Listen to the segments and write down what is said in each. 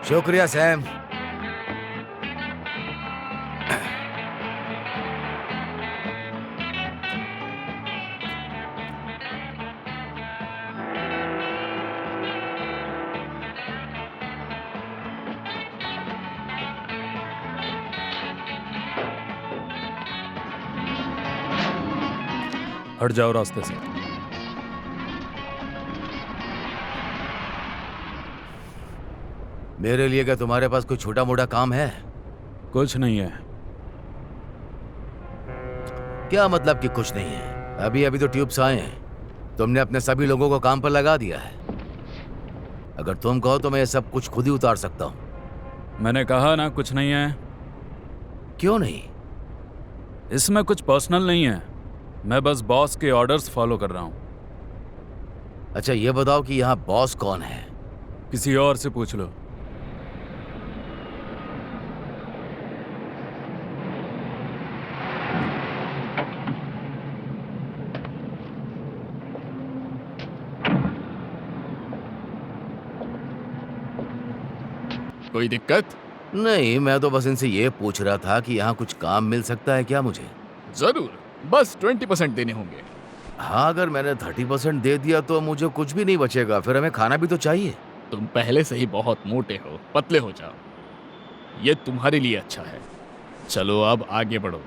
शुक्रिया सैम। हट जाओ रास्ते से। मेरे लिए क्या तुम्हारे पास कोई छोटा मोटा काम है? कुछ नहीं है। क्या मतलब कि कुछ नहीं है? अभी अभी तो ट्यूब्स आए हैं। तुमने अपने सभी लोगों को काम पर लगा दिया है। अगर तुम कहो तो मैं ये सब कुछ खुद ही उतार सकता हूं। मैंने कहा ना कुछ नहीं है। क्यों नहीं? इसमें कुछ पर्सनल नहीं है। मैं बस बॉस के ऑर्डर्स फॉलो कर रहा हूं। अच्छा ये बताओ कि यहाँ बॉस कौन है? किसी और से पूछ लो। कोई दिक्कत? नहीं, मैं तो बस इनसे ये पूछ रहा था कि यहाँ कुछ काम मिल सकता है क्या मुझे? जरूर, बस 20% देने होंगे। हाँ, अगर मैंने 30% दे दिया तो मुझे कुछ भी नहीं बचेगा। फिर हमें खाना भी तो चाहिए। तुम पहले से ही बहुत मोटे हो, पतले हो जाओ। ये तुम्हारे लिए अच्छा है। चलो अब आगे बढ़ो।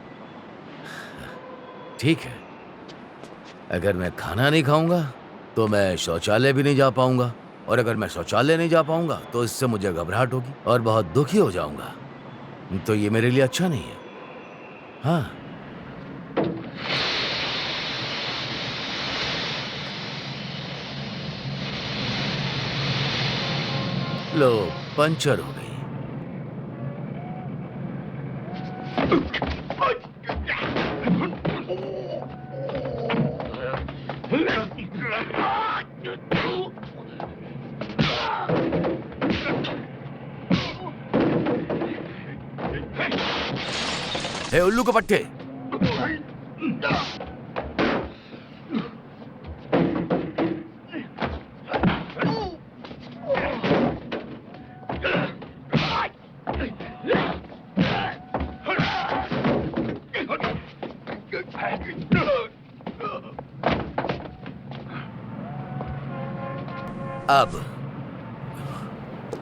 ठीक है, अगर मैं खाना नहीं खाऊंगा तो मैं शौचालय भी नहीं जा पाऊंगा, और अगर मैं शौचालय नहीं जा पाऊंगा तो इससे मुझे घबराहट होगी और बहुत दुखी हो जाऊंगा। तो ये मेरे लिए अच्छा नहीं है। हाँ, लो, पंचर हो गई। हे उल्लू के पट्टे, अब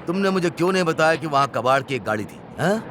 तुमने मुझे क्यों नहीं बताया कि वहां कबाड़ की एक गाड़ी थी? हाँ?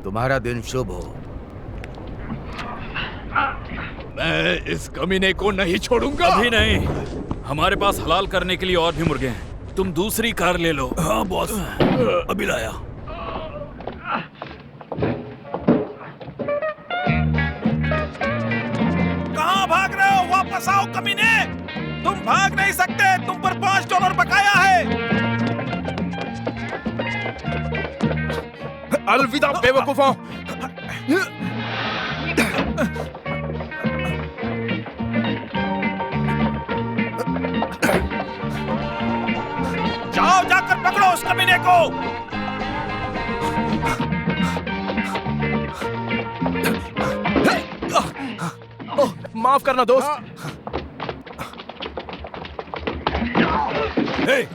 तुम्हारा दिन शुभ हो। मैं इस कमीने को नहीं छोड़ूंगा। अभी नहीं, हमारे पास हलाल करने के लिए और भी मुर्गे हैं। तुम दूसरी कार ले लो। हाँ बॉस, अभी लाया। कहाँ भाग रहे हो? वापस आओ कमीने! तुम भाग नहीं सकते, तुम पर $5 बकाया है। अलविदा बेवकूफों। जाओ, जाकर पकड़ो उस कमीने को। माफ करना दोस्त।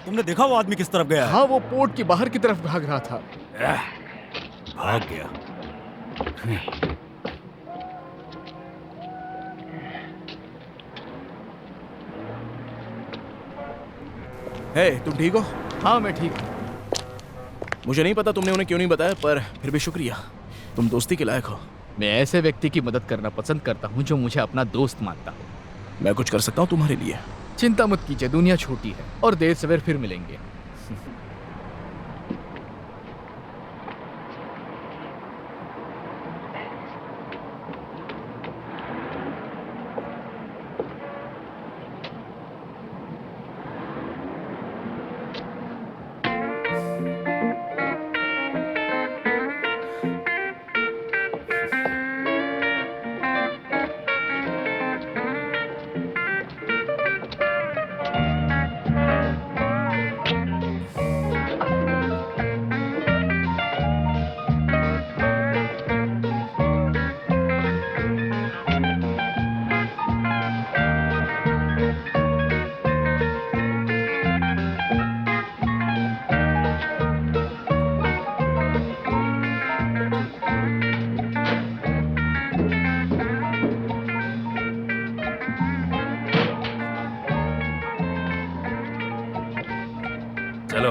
तुमने देखा वो आदमी किस तरफ गया है? हाँ, वो पोर्ट की बाहर की तरफ भाग रहा था। भाग गया। हे, तुम ठीक हो? हाँ, मैं ठीक हूँ। मुझे नहीं पता तुमने उन्हें क्यों नहीं बताया, पर फिर भी शुक्रिया। तुम दोस्ती के लायक हो। मैं ऐसे व्यक्ति की मदद करना पसंद करता हूँ जो मुझे अपना दोस्त मानता हो। मैं कुछ कर सकता हूँ तुम्हारे लिए? चिंता मत कीजिए, दुनिया छोटी है और देर सवेर फिर मिलेंगे।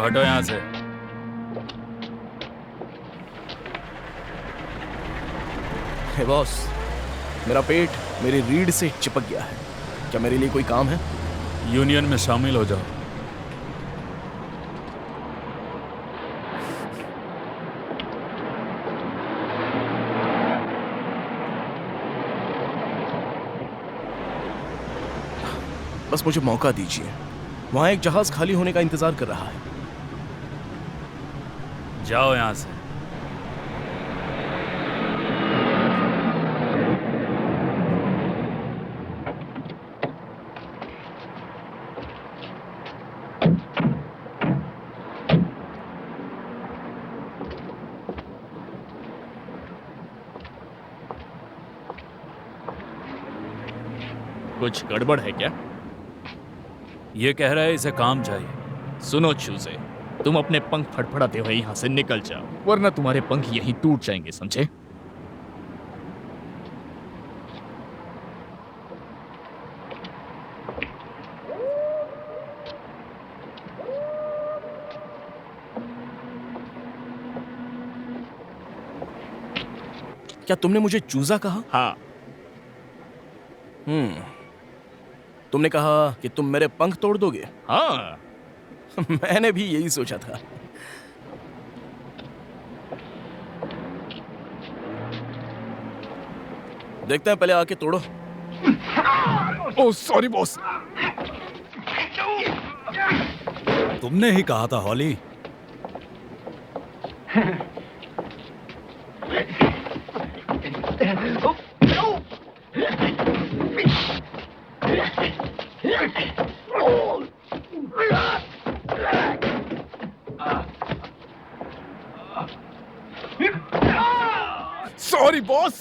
हटो यहाँ से। हे बॉस, मेरा पेट मेरी रीढ़ से चिपक गया है। क्या मेरे लिए कोई काम है? यूनियन में शामिल हो जाओ। बस मुझे मौका दीजिए। वहां एक जहाज खाली होने का इंतजार कर रहा है। जाओ यहाँ से। कुछ गड़बड़ है क्या? ये कह रहा है इसे काम चाहिए। सुनो चूजे, तुम अपने पंख फड़फड़ाते हुए यहाँ से निकल जाओ, वरना तुम्हारे पंख यहीं टूट जाएंगे, समझे? क्या तुमने मुझे चूजा कहा? हाँ। तुमने कहा कि तुम मेरे पंख तोड़ दोगे। हाँ। मैंने भी यही सोचा था। देखते हैं, पहले आके तोड़ो। Oh sorry boss. तुमने ही कहा था हॉली। Sorry boss.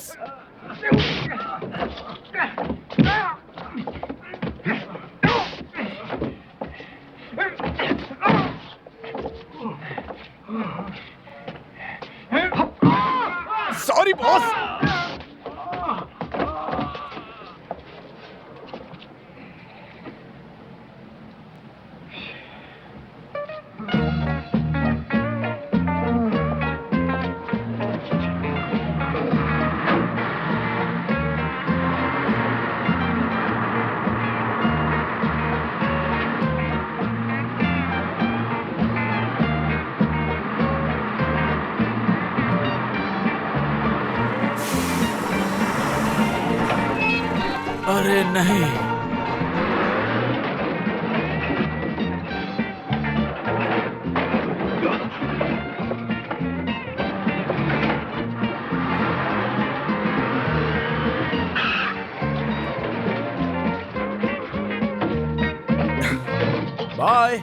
Sorry boss. अरे नहीं। बाय।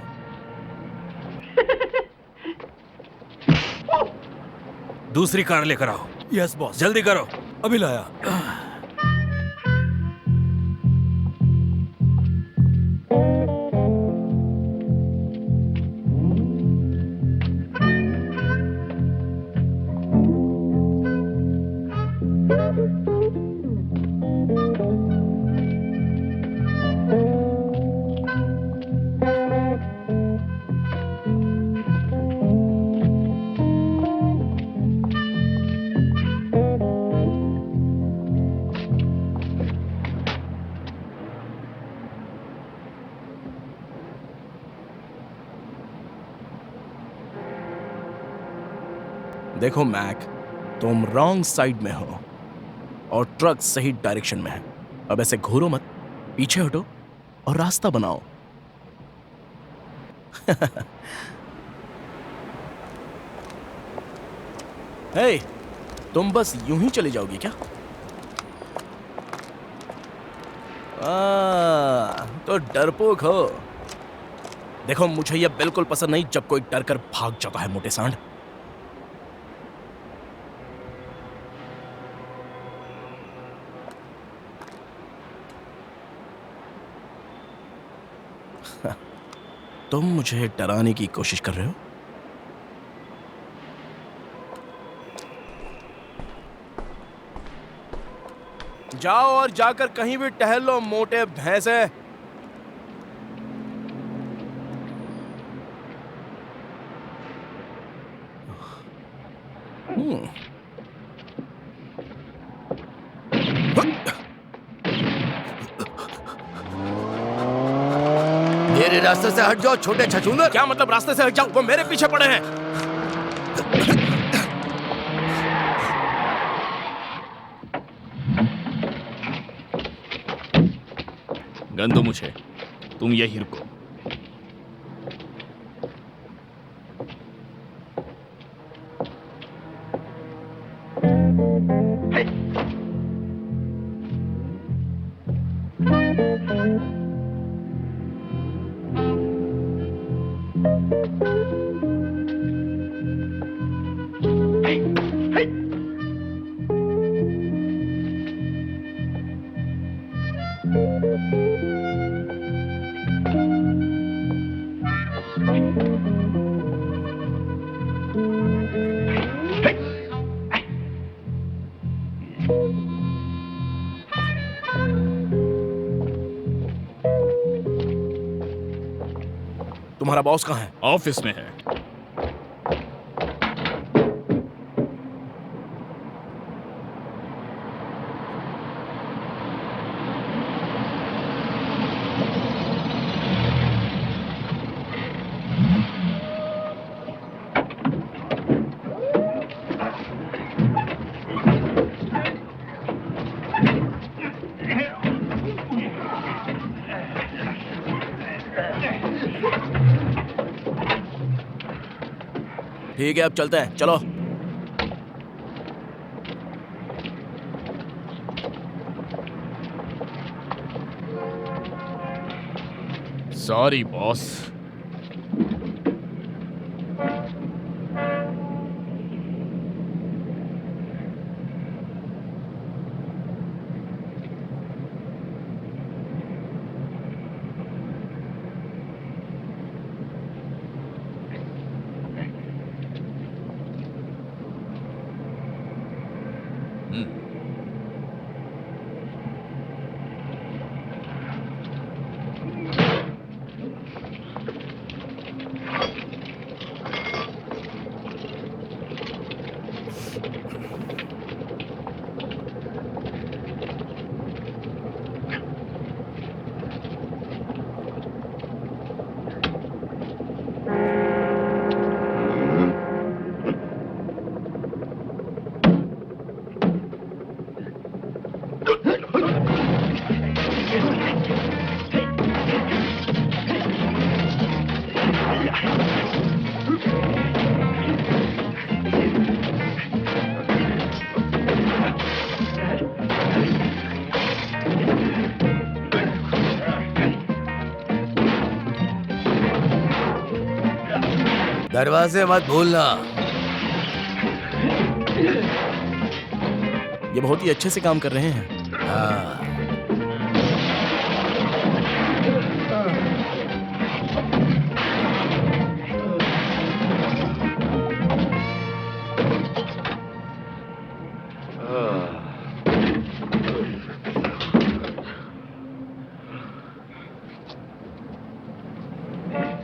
दूसरी कार लेकर आओ। यस बॉस, जल्दी करो। अभी लाया। देखो मैक, तुम रॉन्ग साइड में हो और ट्रक सही डायरेक्शन में है। अब ऐसे घूरो मत, पीछे हटो और रास्ता बनाओ। हे, तुम बस यूं ही चले जाओगे क्या? तो डरपोक हो। देखो, मुझे यह बिल्कुल पसंद नहीं जब कोई डर कर भाग जाता है, मोटे सांड। तुम मुझे डराने की कोशिश कर रहे हो? जाओ और जाकर कहीं भी टहल लो, मोटे भैंसे। मेरे रास्ते से हट जाओ छोटे छछूंदर। क्या मतलब रास्ते से हट जाओ? वो मेरे पीछे पड़े हैं। गन दो मुझे, तुम यही रुको। तुम्हारा बॉस कहाँ है? ऑफिस में है। ठीक है, अब चलते हैं, चलो। Sorry boss. दरवाजे मत भूलना। ये बहुत ही अच्छे से काम कर रहे हैं। हाँ।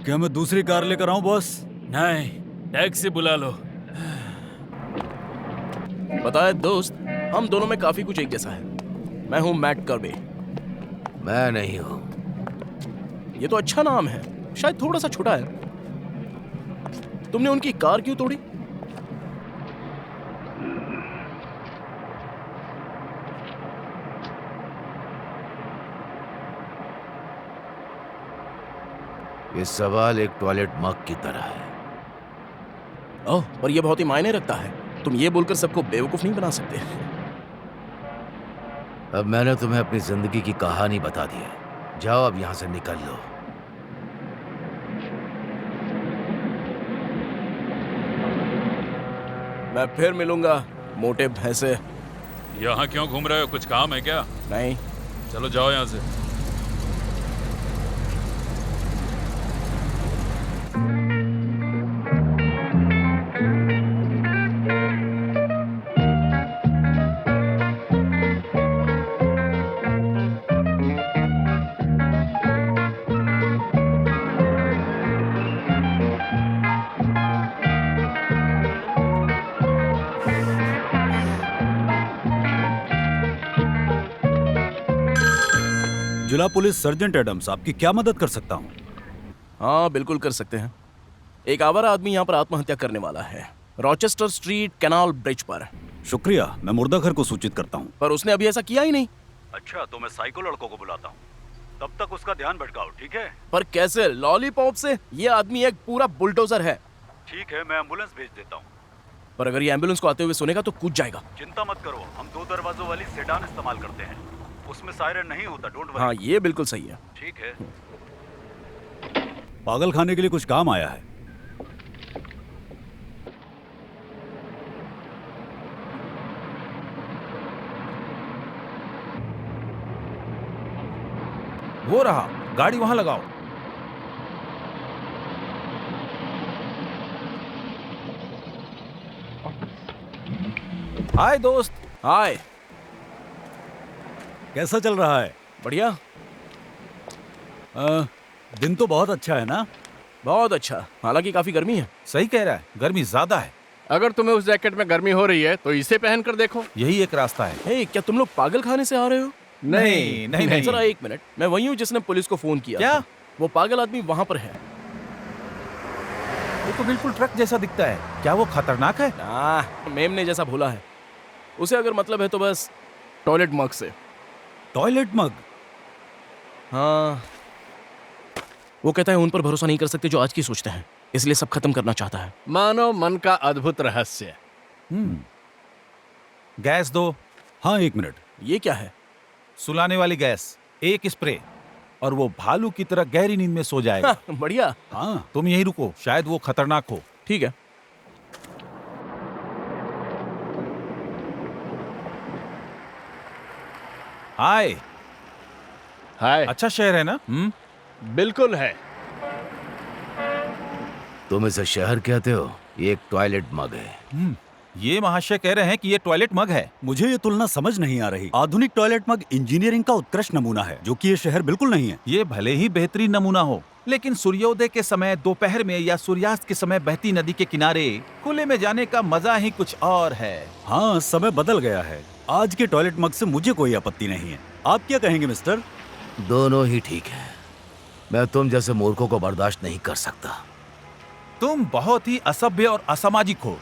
क्या मैं दूसरी कार लेकर आऊं बॉस? नहीं, टैक्सी बुला लो। बताए दोस्त, हम दोनों में काफी कुछ एक जैसा है। मैं हूं मैट कर्बे। मैं नहीं हूं। ये तो अच्छा नाम है, शायद थोड़ा सा छोटा है। तुमने उनकी कार क्यों तोड़ी? ये सवाल एक टॉयलेट मग की तरह है। ओह, पर ये बहुत ही मायने रखता है। तुम ये बोलकर सबको बेवकूफ नहीं बना सकते। अब मैंने तुम्हें अपनी जिंदगी की कहानी बता दी है। जाओ अब यहां से निकल लो। मैं फिर मिलूंगा, मोटे भैंसे। यहाँ क्यों घूम रहे हो? कुछ काम है क्या? नहीं। चलो जाओ यहाँ से। जिला पुलिस सर्जेंट एडम्स, आपकी क्या मदद कर सकता हूँ? हाँ बिल्कुल कर सकते हैं। एक आवारा आदमी यहाँ पर आत्महत्या करने वाला है, रॉचेस्टर स्ट्रीट कैनाल ब्रिज पर। शुक्रिया, मैं मुर्दाघर को सूचित करता हूँ। पर उसने अभी ऐसा किया ही नहीं। अच्छा, तो मैं साइको लड़कों को बुलाता हूँ, तब तक उसका ध्यान भटकाओ, ठीक है? पर कैसे? लॉलीपॉप से? ये आदमी एक पूरा बुलडोजर है। ठीक है, मैं एम्बुलेंस भेज देता हूँ। पर अगर ये एम्बुलेंस को आते हुए सुनेगा तो कूद जाएगा। चिंता मत करो, हम 2 दरवाजों वाली सेडान इस्तेमाल करते हैं, उसमें सायरन नहीं होता, डोंट वरी। हाँ ये बिल्कुल सही है। ठीक है। पागल खाने के लिए कुछ काम आया है। वो रहा, गाड़ी वहां लगाओ। हाय दोस्त। हाय। कैसा चल रहा है? बढ़िया। दिन तो बहुत अच्छा है ना? बहुत अच्छा, हालांकि काफी गर्मी है। सही कह रहा है, गर्मी ज्यादा है। अगर तुम्हें उस जैकेट में गर्मी हो रही है तो इसे पहन कर देखो। यही एक रास्ता है। हे, क्या तुम लोग पागल खाने से आ रहे हो? नहीं। जरा एक मिनट, मैं वही हूँ जिसने पुलिस को फोन किया क्या? था। वो पागल आदमी वहां पर है। वो तो बिल्कुल ट्रक जैसा दिखता है। क्या वो खतरनाक है? मेमने जैसा भोला है। उसे अगर मतलब है तो बस टॉयलेट मग से। टॉयलेट मग? हाँ, वो कहता है उन पर भरोसा नहीं कर सकते जो आज की सोचते हैं, इसलिए सब खत्म करना चाहता है। मानो मन का अद्भुत रहस्य। गैस दो। हाँ, 1 मिनट। ये क्या है? सुलाने वाली गैस, एक स्प्रे, और वो भालू की तरह गहरी नींद में सो जाएगा। बढ़िया। हाँ, तुम यहीं रुको, शायद वो खतरनाक हो। ठीक है। हाय। हाय। अच्छा शहर है ना? बिल्कुल है। तुम इसे शहर कहते हो, ये एक टॉयलेट मग है। ये महाशय कह रहे हैं कि ये टॉयलेट मग है। मुझे ये तुलना समझ नहीं आ रही। आधुनिक टॉयलेट मग इंजीनियरिंग का उत्कृष्ट नमूना है, जो कि ये शहर बिल्कुल नहीं है। ये भले ही बेहतरीन नमूना हो, लेकिन सूर्योदय के समय, दोपहर में या सूर्यास्त के समय बहती नदी के किनारे खुले में जाने का मजा ही कुछ और है। हाँ, समय बदल गया है। आज के टॉयलेट मग से मुझे कोई आपत्ति नहीं है। आप क्या कहेंगे मिस्टर? दोनों ही ठीक है। मैं तुम जैसे मूर्खों को बर्दाश्त नहीं कर सकता। तुम बहुत ही असभ्य और असामाजिक हो।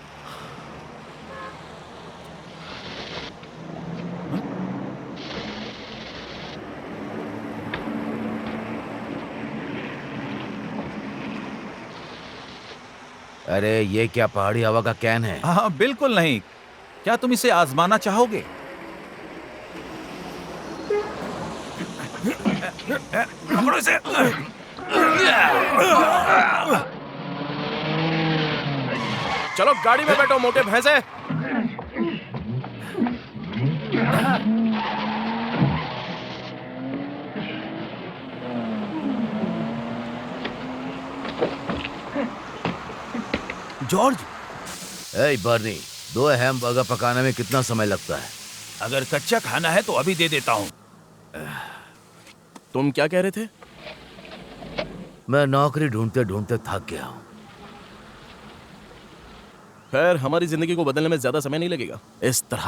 अरे ये क्या पहाड़ी हवा का कैन है? हाँ बिल्कुल नहीं। क्या तुम इसे आजमाना चाहोगे? पकड़ो इसे। चलो गाड़ी में बैठो मोटे भैंसे। जॉर्ज। ए बर्नी, 2 हैमबर्गर पकाने में कितना समय लगता है? अगर कच्चा खाना है तो अभी दे देता हूँ। तुम क्या कह रहे थे? मैं नौकरी ढूंढते ढूंढते थक गया हूँ। खैर, हमारी जिंदगी को बदलने में ज्यादा समय नहीं लगेगा। इस तरह।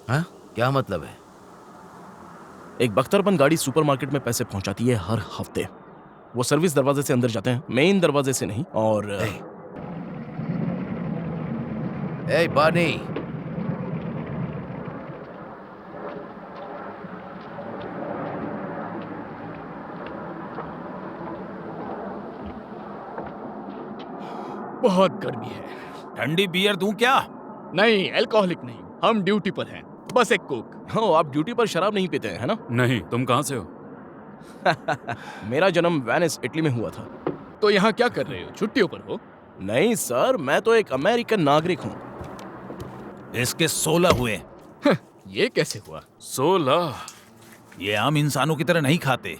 हाँ? क्या मतलब है? एक बख्तरबंद गाड़ी सुपरमार्केट में पैसे पहुंचाती है हर हफ्ते। वो सर्विस दरवाजे से अंदर जाते हैं, मेन दरवाजे से नहीं। और ए बर्नी, बहुत गर्मी है। ठंडी बियर दूं क्या? नहीं, अल्कोहलिक नहीं, हम ड्यूटी पर हैं। बस एक कोक। हो, आप ड्यूटी पर शराब नहीं पीते हैं, है ना? नहीं, तुम कहाँ से हो? मेरा जन्म वेनिस, इटली में हुआ था। तो यहाँ क्या कर रहे हो? छुट्टियों पर हो? नहीं सर, मैं तो एक अमेरिकन नागरिक हूँ। इसके 16 हुए। ये कैसे हुआ? 16? ये आम इंसानों की तरह नहीं खाते।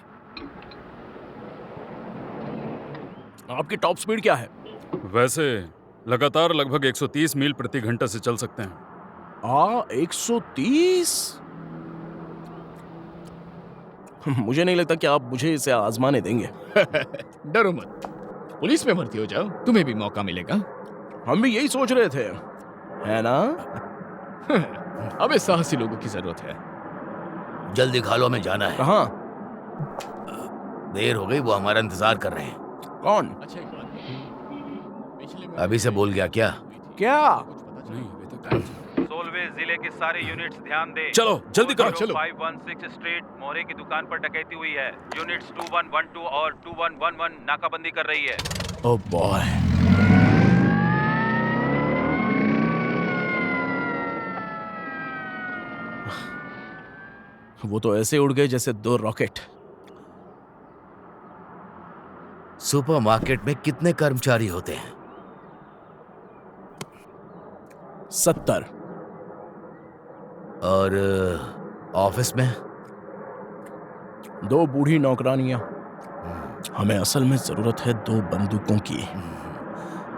आपकी टॉप स्पीड क्या है? वैसे लगातार लगभग 130 मील प्रति घंटा से चल सकते हैं। 130? मुझे नहीं लगता कि आप मुझे इसे आजमाने देंगे। डरो मत, पुलिस में भर्ती हो जाओ, तुम्हें भी मौका मिलेगा। हम भी यही सोच रहे थे, है ना? अबे साहसी लोगों की जरूरत है। जल्दी खा लो, हमें जाना है। कहाँ? देर हो गई, वो हमारा इंतजार कर रहे हैं। कौन? अच्छा एक बात पिछले महीने अभी से बोल गया क्या? क्या? नहीं अभी तक नहीं चला। सोलवे जिले के सारे यूनिट्स ध्यान दें। चलो जल्दी करो। चलो। 516 स्ट्रीट मोरे की दुकान पर डकैती हुई है। यूनिट्स 2112 और 2111 नाकाबंदी कर रही है। Oh boy. वो तो ऐसे उड़ गए जैसे 2 रॉकेट। सुपरमार्केट में कितने कर्मचारी होते हैं? 70। और ऑफिस में? 2 बूढ़ी नौकरानियां। हमें असल में जरूरत है 2 बंदूकों की।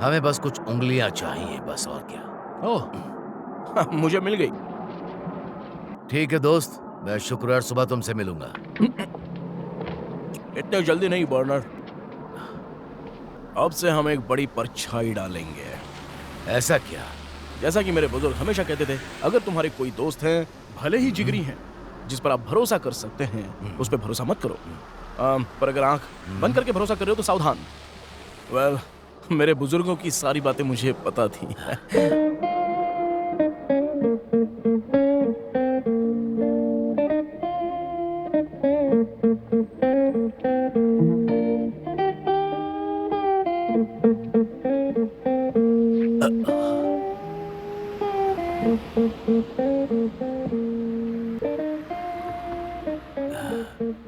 हमें बस कुछ उंगलियां चाहिए, बस, और क्या। ओह मुझे मिल गई। ठीक है दोस्त, मैं शुक्रवार सुबह तुमसे मिलूंगा। इतने जल्दी नहीं बर्नर। अब से हम एक बड़ी परछाई डालेंगे। ऐसा क्या? जैसा कि मेरे बुजुर्ग हमेशा कहते थे, अगर तुम्हारे कोई दोस्त हैं, भले ही जिगरी हैं, जिस पर आप भरोसा कर सकते हैं, उस पर भरोसा मत करो। पर अगर आंख बंद करके भरोसा कर रहे हो तो सावधान। वेल, मेरे बुजुर्गों की सारी बातें मुझे पता थी।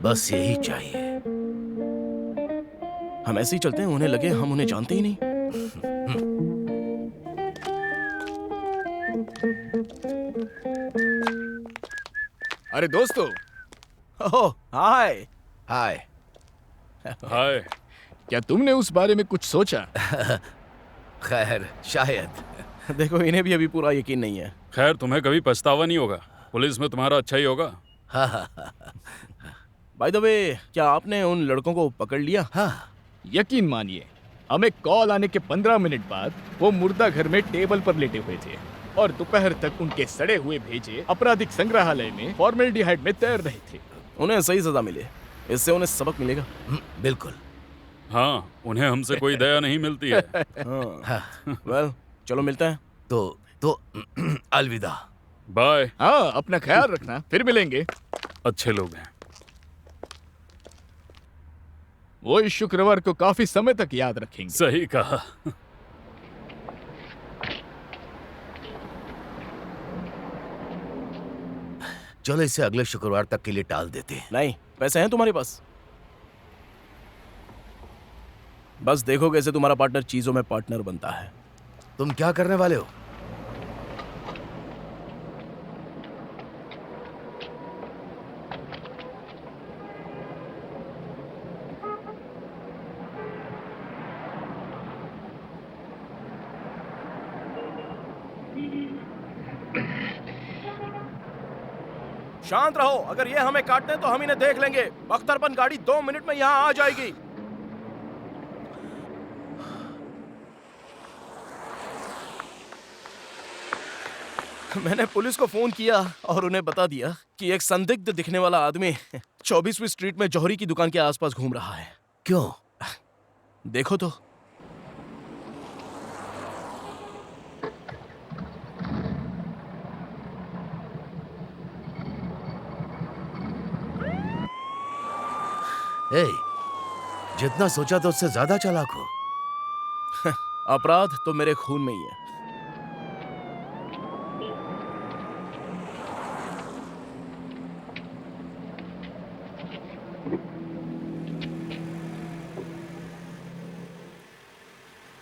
बस यही चाहिए। हम ऐसे ही चलते हैं, उन्हें लगे हम उन्हें जानते ही नहीं। अरे दोस्तों, ओह हाय। हाय। हाय। क्या तुमने उस बारे में कुछ सोचा? खैर, शायद। देखो, इन्हें भी अभी पूरा यकीन नहीं है। खैर तुम्हें कभी पछतावा नहीं होगा। पुलिस में तुम्हारा अच्छा ही होगा। बाय द वे, क्या आपने उन लड़कों को पकड़ लिया? हाँ। यकीन मानिए, हमें कॉल आने के 15 मिनट बाद वो मुर्दा घर में टेबल पर लेटे हुए थे और दोपहर तक उनके सड़े हुए भेजे आपराधिक संग्रहालय में फॉर्मेल्डिहाइड में तैर रहे थे। उन्हें सही सजा मिले, इससे उन्हें सबक मिलेगा। बिल्कुल। हाँ, उन्हें हमसे कोई दया नहीं मिलती है। हाँ। वेल, चलो मिलते हैं। तो अलविदा। बाय। हाँ, अपना ख्याल रखना, फिर मिलेंगे। अच्छे लोग हैं। वो इस शुक्रवार को काफी समय तक याद रखेंगे। सही कहा। चलो इसे अगले शुक्रवार तक के लिए टाल देते हैं। नहीं, पैसे हैं तुम्हारे पास? बस देखो कैसे तुम्हारा पार्टनर चीजों में पार्टनर बनता है। तुम क्या करने वाले हो? शांत रहो, अगर ये हमें काटते हैं तो हम इन्हें देख लेंगे। बख्तरबंद गाड़ी 2 मिनट में यहाँ आ जाएगी। मैंने पुलिस को फोन किया और उन्हें बता दिया कि एक संदिग्ध दिखने वाला आदमी 24वीं स्ट्रीट में जौहरी की दुकान के आसपास घूम रहा है। क्यों? देखो तो। ए, जितना सोचा तो उससे ज्यादा चालाक हो। अपराध तो मेरे खून में ही है।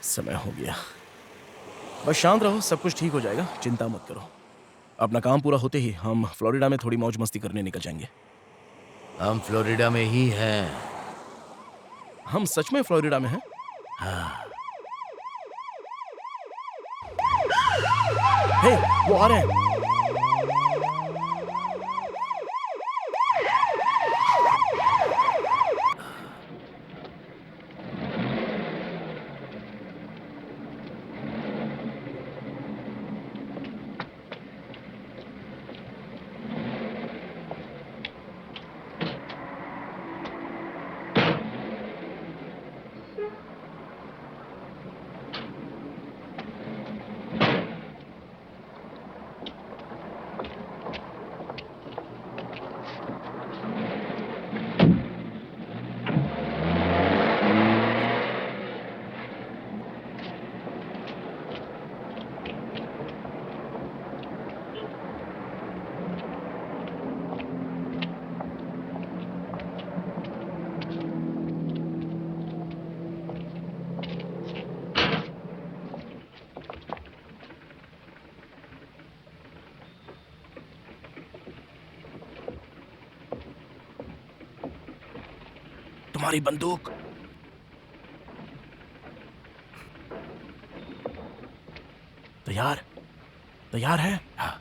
समय हो गया। बस शांत रहो, सब कुछ ठीक हो जाएगा, चिंता मत करो। अपना काम पूरा होते ही हम फ्लोरिडा में थोड़ी मौज मस्ती करने निकल जाएंगे। हम फ्लोरिडा में ही हैं। हम सच में फ्लोरिडा में हैं? हे, वो आ रहे हैं। तुम्हारी बंदूक। तैयार? तैयार है? हाँ।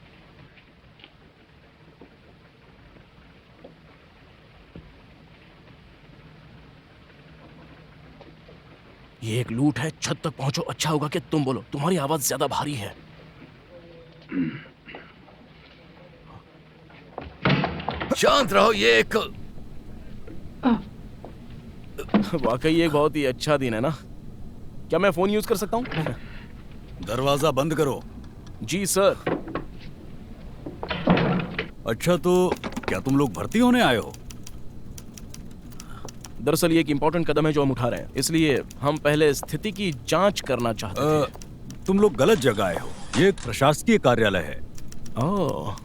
ये एक लूट है, छत तक पहुंचो। अच्छा होगा कि तुम बोलो, तुम्हारी आवाज ज्यादा भारी है। शांत रहो, ये एक वाकई एक बहुत ही अच्छा दिन है ना। क्या मैं फोन यूज कर सकता हूँ? दरवाजा बंद करो। जी सर। अच्छा, तो क्या तुम लोग भर्ती होने आए हो? दरअसल ये एक इम्पोर्टेंट कदम है जो हम उठा रहे हैं, इसलिए हम पहले स्थिति की जांच करना चाहते थे। तुम लोग गलत जगह आए हो। ये एक प्रशासकीय कार्यालय है। ओह,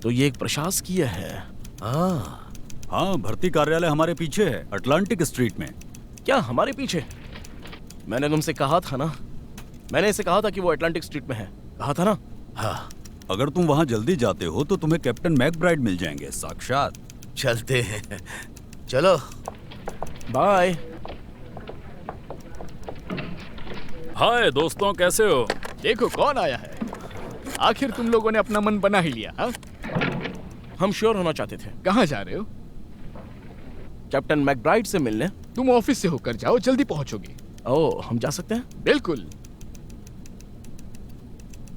तो ये एक प्रशासकीय है। हाँ, भर्ती कार्यालय हमारे पीछे है, अटलांटिक स्ट्रीट में। क्या हमारे पीछे? मैंने तुमसे कहा था ना, मैंने इसे कहा था कि वो अटलांटिक स्ट्रीट में है, कहा था ना। हाँ, अगर तुम वहां जल्दी जाते हो तो तुम्हें कैप्टन मैकब्राइड मिल जाएंगे, साक्षात। चलते हैं। चलो। बाय। हाय दोस्तों, कैसे हो? देखो कौन आया है। आखिर तुम लोगों ने अपना मन बना ही लिया। हाँ, हम श्योर होना चाहते थे। कहाँ जा रहे हो? कैप्टन मैकब्राइड से मिलने। तुम ऑफिस से होकर जाओ, जल्दी पहुंचोगे। ओह, हम जा सकते हैं? बिल्कुल।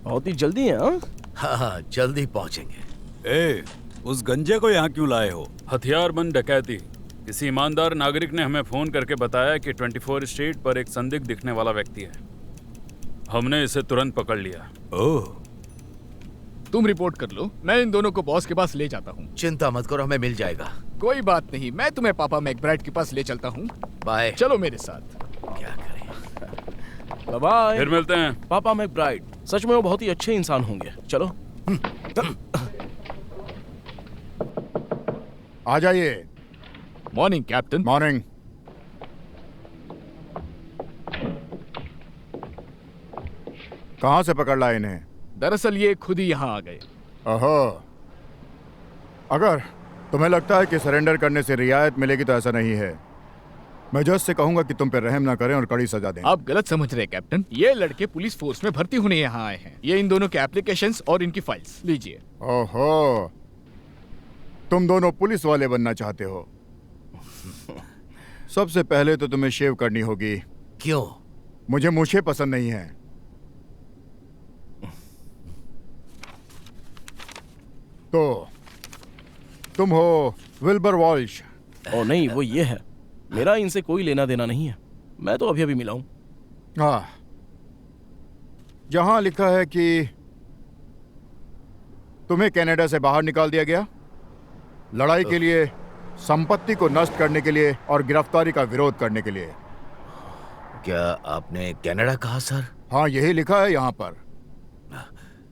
बहुत ही जल्दी है। हाँ? हाँ, जल्दी पहुंचेंगे। ए, उस गंजे को यहाँ क्यों लाए हो? हथियारबंद डकैती। किसी ईमानदार नागरिक ने हमें फोन करके बताया कि 24 स्ट्रीट पर एक संदिग्ध दिखने वाला व्यक्ति है। हमने इसे तुरंत पकड़ लिया। ओह, तुम रिपोर्ट कर लो, मैं इन दोनों को बॉस के पास ले जाता हूँ। चिंता मत करो, हमें मिल जाएगा। कोई बात नहीं, मैं तुम्हें पापा मैकब्राइड के पास ले चलता हूँ। बाय। चलो मेरे साथ। क्या करें? बाय। फिर मिलते हैं। पापा मैकब्राइड सच में वो बहुत ही अच्छे इंसान होंगे। चलो। आ जाइए। Morning captain. मॉर्निंग। कहाँ से पकड़ लाए इन्हें? दरअसल ये खुद ही यहाँ आ गए। ओहो, अगर तुम्हें लगता है कि सरेंडर करने से रियायत मिलेगी तो ऐसा नहीं है। मैं जज से कहूंगा कि तुम पे रहम ना करें और कड़ी सजा दें। आप गलत समझ रहे हैं कैप्टन। ये लड़के पुलिस फोर्स में भर्ती होने यहाँ आए हैं। ये इन दोनों के एप्लीकेशंस और इनकी फाइल्स लीजिए। ओहो, तुम दोनों पुलिस वाले बनना चाहते हो। सबसे पहले तो तुम्हें शेव करनी होगी। क्यों? मुझे मूछें पसंद नहीं है। तो तुम हो विल्बर वॉल्श। ओ नहीं, वो ये है। मेरा इनसे कोई लेना देना नहीं है, मैं तो अभी अभी मिला हूं। हाँ, जहां लिखा है कि तुम्हें कनाडा से बाहर निकाल दिया गया, लड़ाई के लिए, संपत्ति को नष्ट करने के लिए और गिरफ्तारी का विरोध करने के लिए। क्या आपने कनाडा कहा सर? हाँ, यही लिखा है यहाँ पर।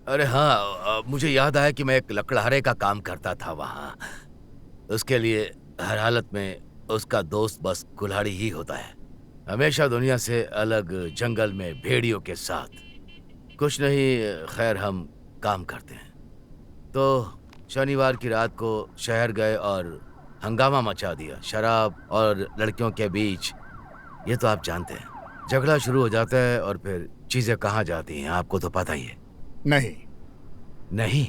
अरे हाँ, मुझे याद आया कि मैं एक लकड़हारे का काम करता था वहाँ। उसके लिए हर हालत में उसका दोस्त बस कुल्हाड़ी ही होता है। हमेशा दुनिया से अलग जंगल में भेड़ियों के साथ। कुछ नहीं, खैर हम काम करते हैं। तो शनिवार की रात को शहर गए और हंगामा मचा दिया। शराब और लड़कियों के बीच, ये तो आप जानते हैं, झगड़ा शुरू हो जाता है और फिर चीजें कहाँ जाती हैं आपको तो पता ही है। नहीं, नहीं?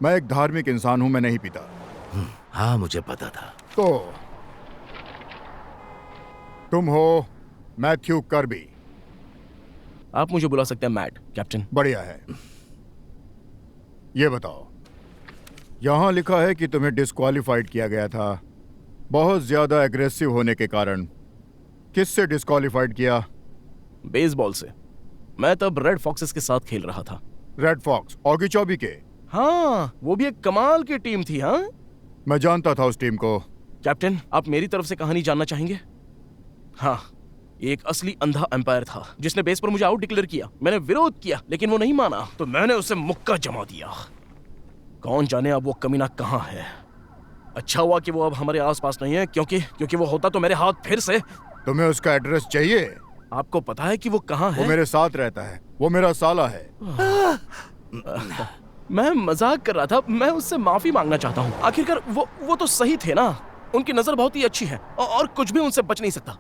मैं एक धार्मिक इंसान हूं, मैं नहीं पीता। हाँ, मुझे पता था। तो तुम हो मैथ्यू कर्बी। आप मुझे बुला सकते हैं मैट, कैप्टन। बढ़िया है। ये बताओ, यहां लिखा है कि तुम्हें डिस्क्वालिफाइड किया गया था बहुत ज्यादा एग्रेसिव होने के कारण। किससे डिस्क्वालिफाइड किया? बेसबॉल से। मैं तब रेड फॉक्सेस के साथ खेल रहा था। रेड फॉक्स, ऑगी चौबी के? हाँ, वो भी एक कमाल की टीम थी। हाँ, मैं जानता था उस टीम को। कैप्टन, आप मेरी तरफ से कहानी जानना चाहेंगे? हाँ, एक असली अंधा एम्पायर था जिसने बेस पर मुझे आउट डिक्लेयर किया। मैंने विरोध किया लेकिन वो नहीं माना, तो मैंने उसे मुक्का जमा दिया। कौन जाने अब वो कमीना कहाँ है। अच्छा हुआ कि वो अब हमारे आसपास नहीं है, क्योंकि वो होता तो मेरे हाथ फिर से। तुम्हें उसका एड्रेस चाहिए? आपको पता है कि वो कहाँ वो है? मेरे साथ रहता है, वो मेरा साला है। मैं मजाक कर रहा था। मैं उससे माफी मांगना चाहता हूँ। आखिरकार वो तो सही थे ना। उनकी नजर बहुत ही अच्छी है और कुछ भी उनसे बच नहीं सकता।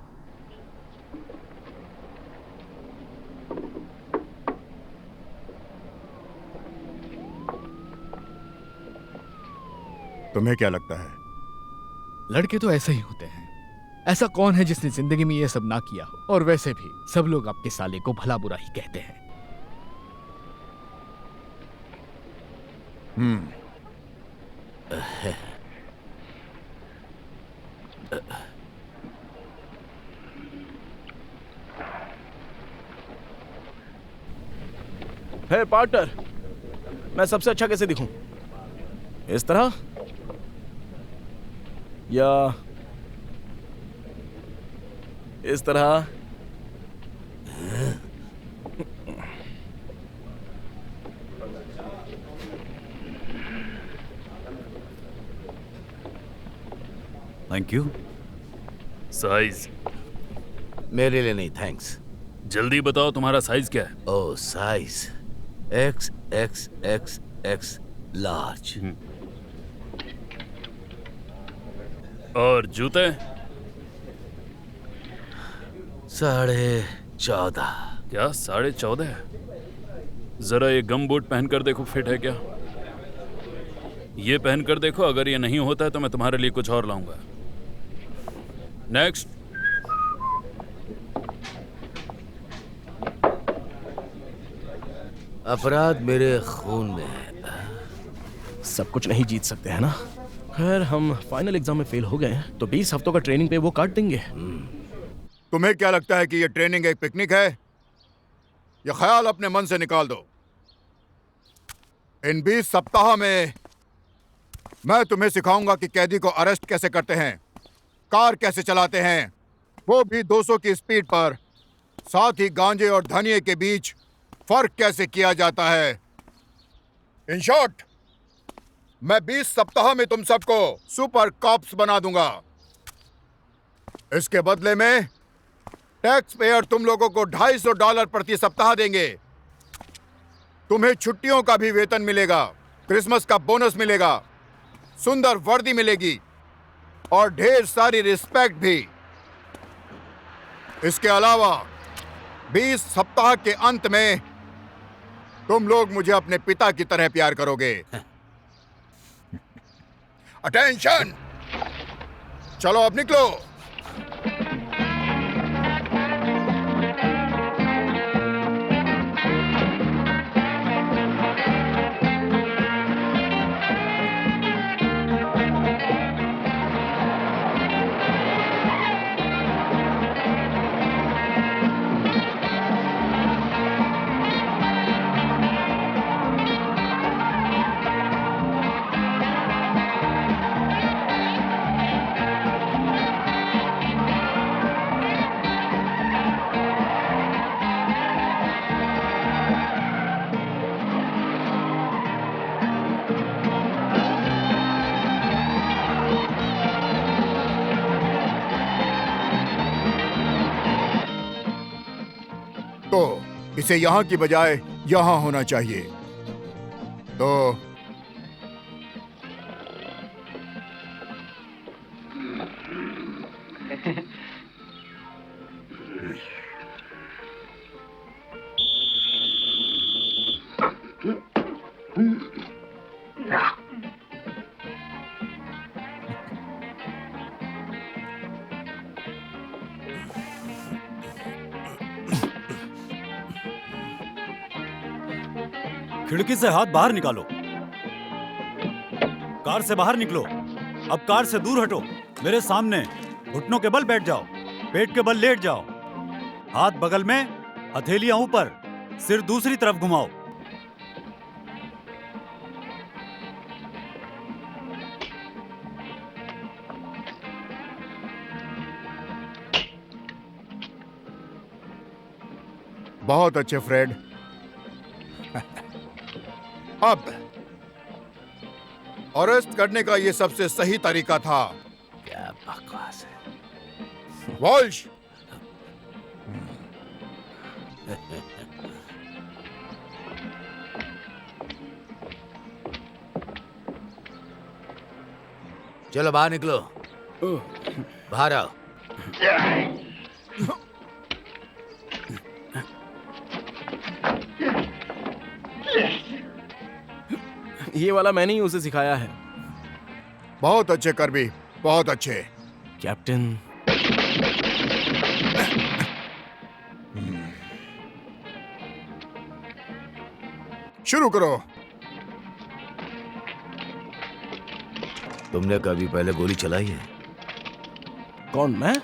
तुम्हें क्या लगता है? लड़के तो ऐसे ही होते हैं। ऐसा कौन है जिसने जिंदगी में ये सब ना किया हो? और वैसे भी सब लोग आपके साले को भला बुरा ही कहते हैं। हे पार्टनर, मैं सबसे अच्छा कैसे दिखूं? इस तरह या इस तरह? Thank you. साइज? मेरे लिए नहीं, थैंक्स। जल्दी बताओ तुम्हारा साइज क्या है? Oh size X X X X large. और जूते? 14.5। क्या 14.5? जरा ये गम बूट पहन कर देखो, फिट है क्या? ये पहन कर देखो, अगर ये नहीं होता है तो मैं तुम्हारे लिए कुछ और लाऊंगा। नेक्स्ट। अपराध मेरे खून में है। सब कुछ नहीं जीत सकते हैं ना। खैर, हम फाइनल एग्जाम में फेल हो गए हैं तो 20 हफ्तों का ट्रेनिंग पे वो काट देंगे। तुम्हें क्या लगता है कि ये ट्रेनिंग एक पिकनिक है? यह ख्याल अपने मन से निकाल दो। इन 20 सप्ताह में मैं तुम्हें सिखाऊंगा कि कैदी को अरेस्ट कैसे करते हैं, कार कैसे चलाते हैं, वो भी 200 की स्पीड पर, साथ ही गांजे और धनिये के बीच फर्क कैसे किया जाता है। इन शॉर्ट, मैं 20 सप्ताह में तुम सबको सुपर कॉप्स बना दूंगा। इसके बदले में टैक्स पेयर तुम लोगों को $250 प्रति सप्ताह देंगे। तुम्हें छुट्टियों का भी वेतन मिलेगा, क्रिसमस का बोनस मिलेगा, सुंदर वर्दी मिलेगी और ढेर सारी रिस्पेक्ट भी। इसके अलावा 20 सप्ताह के अंत में तुम लोग मुझे अपने पिता की तरह प्यार करोगे। अटेंशन! चलो अब निकलो। तो इसे यहां की बजाय यहां होना चाहिए। तो खिड़की से हाथ बाहर निकालो। कार से बाहर निकलो। अब कार से दूर हटो। मेरे सामने घुटनों के बल बैठ जाओ, पेट के बल लेट जाओ, हाथ बगल में, हथेलियां ऊपर, सिर दूसरी तरफ घुमाओ। बहुत अच्छे फ्रेड। अब अरेस्ट करने का ये सबसे सही तरीका था। क्या बकवास है। वॉल्श, चलो बाहर निकलो। बाहर आओ। ये वाला मैंने ही उसे सिखाया है। बहुत अच्छे करबी, बहुत अच्छे। कैप्टन, शुरू करो। तुमने कभी पहले गोली चलाई है? कौन, मैं?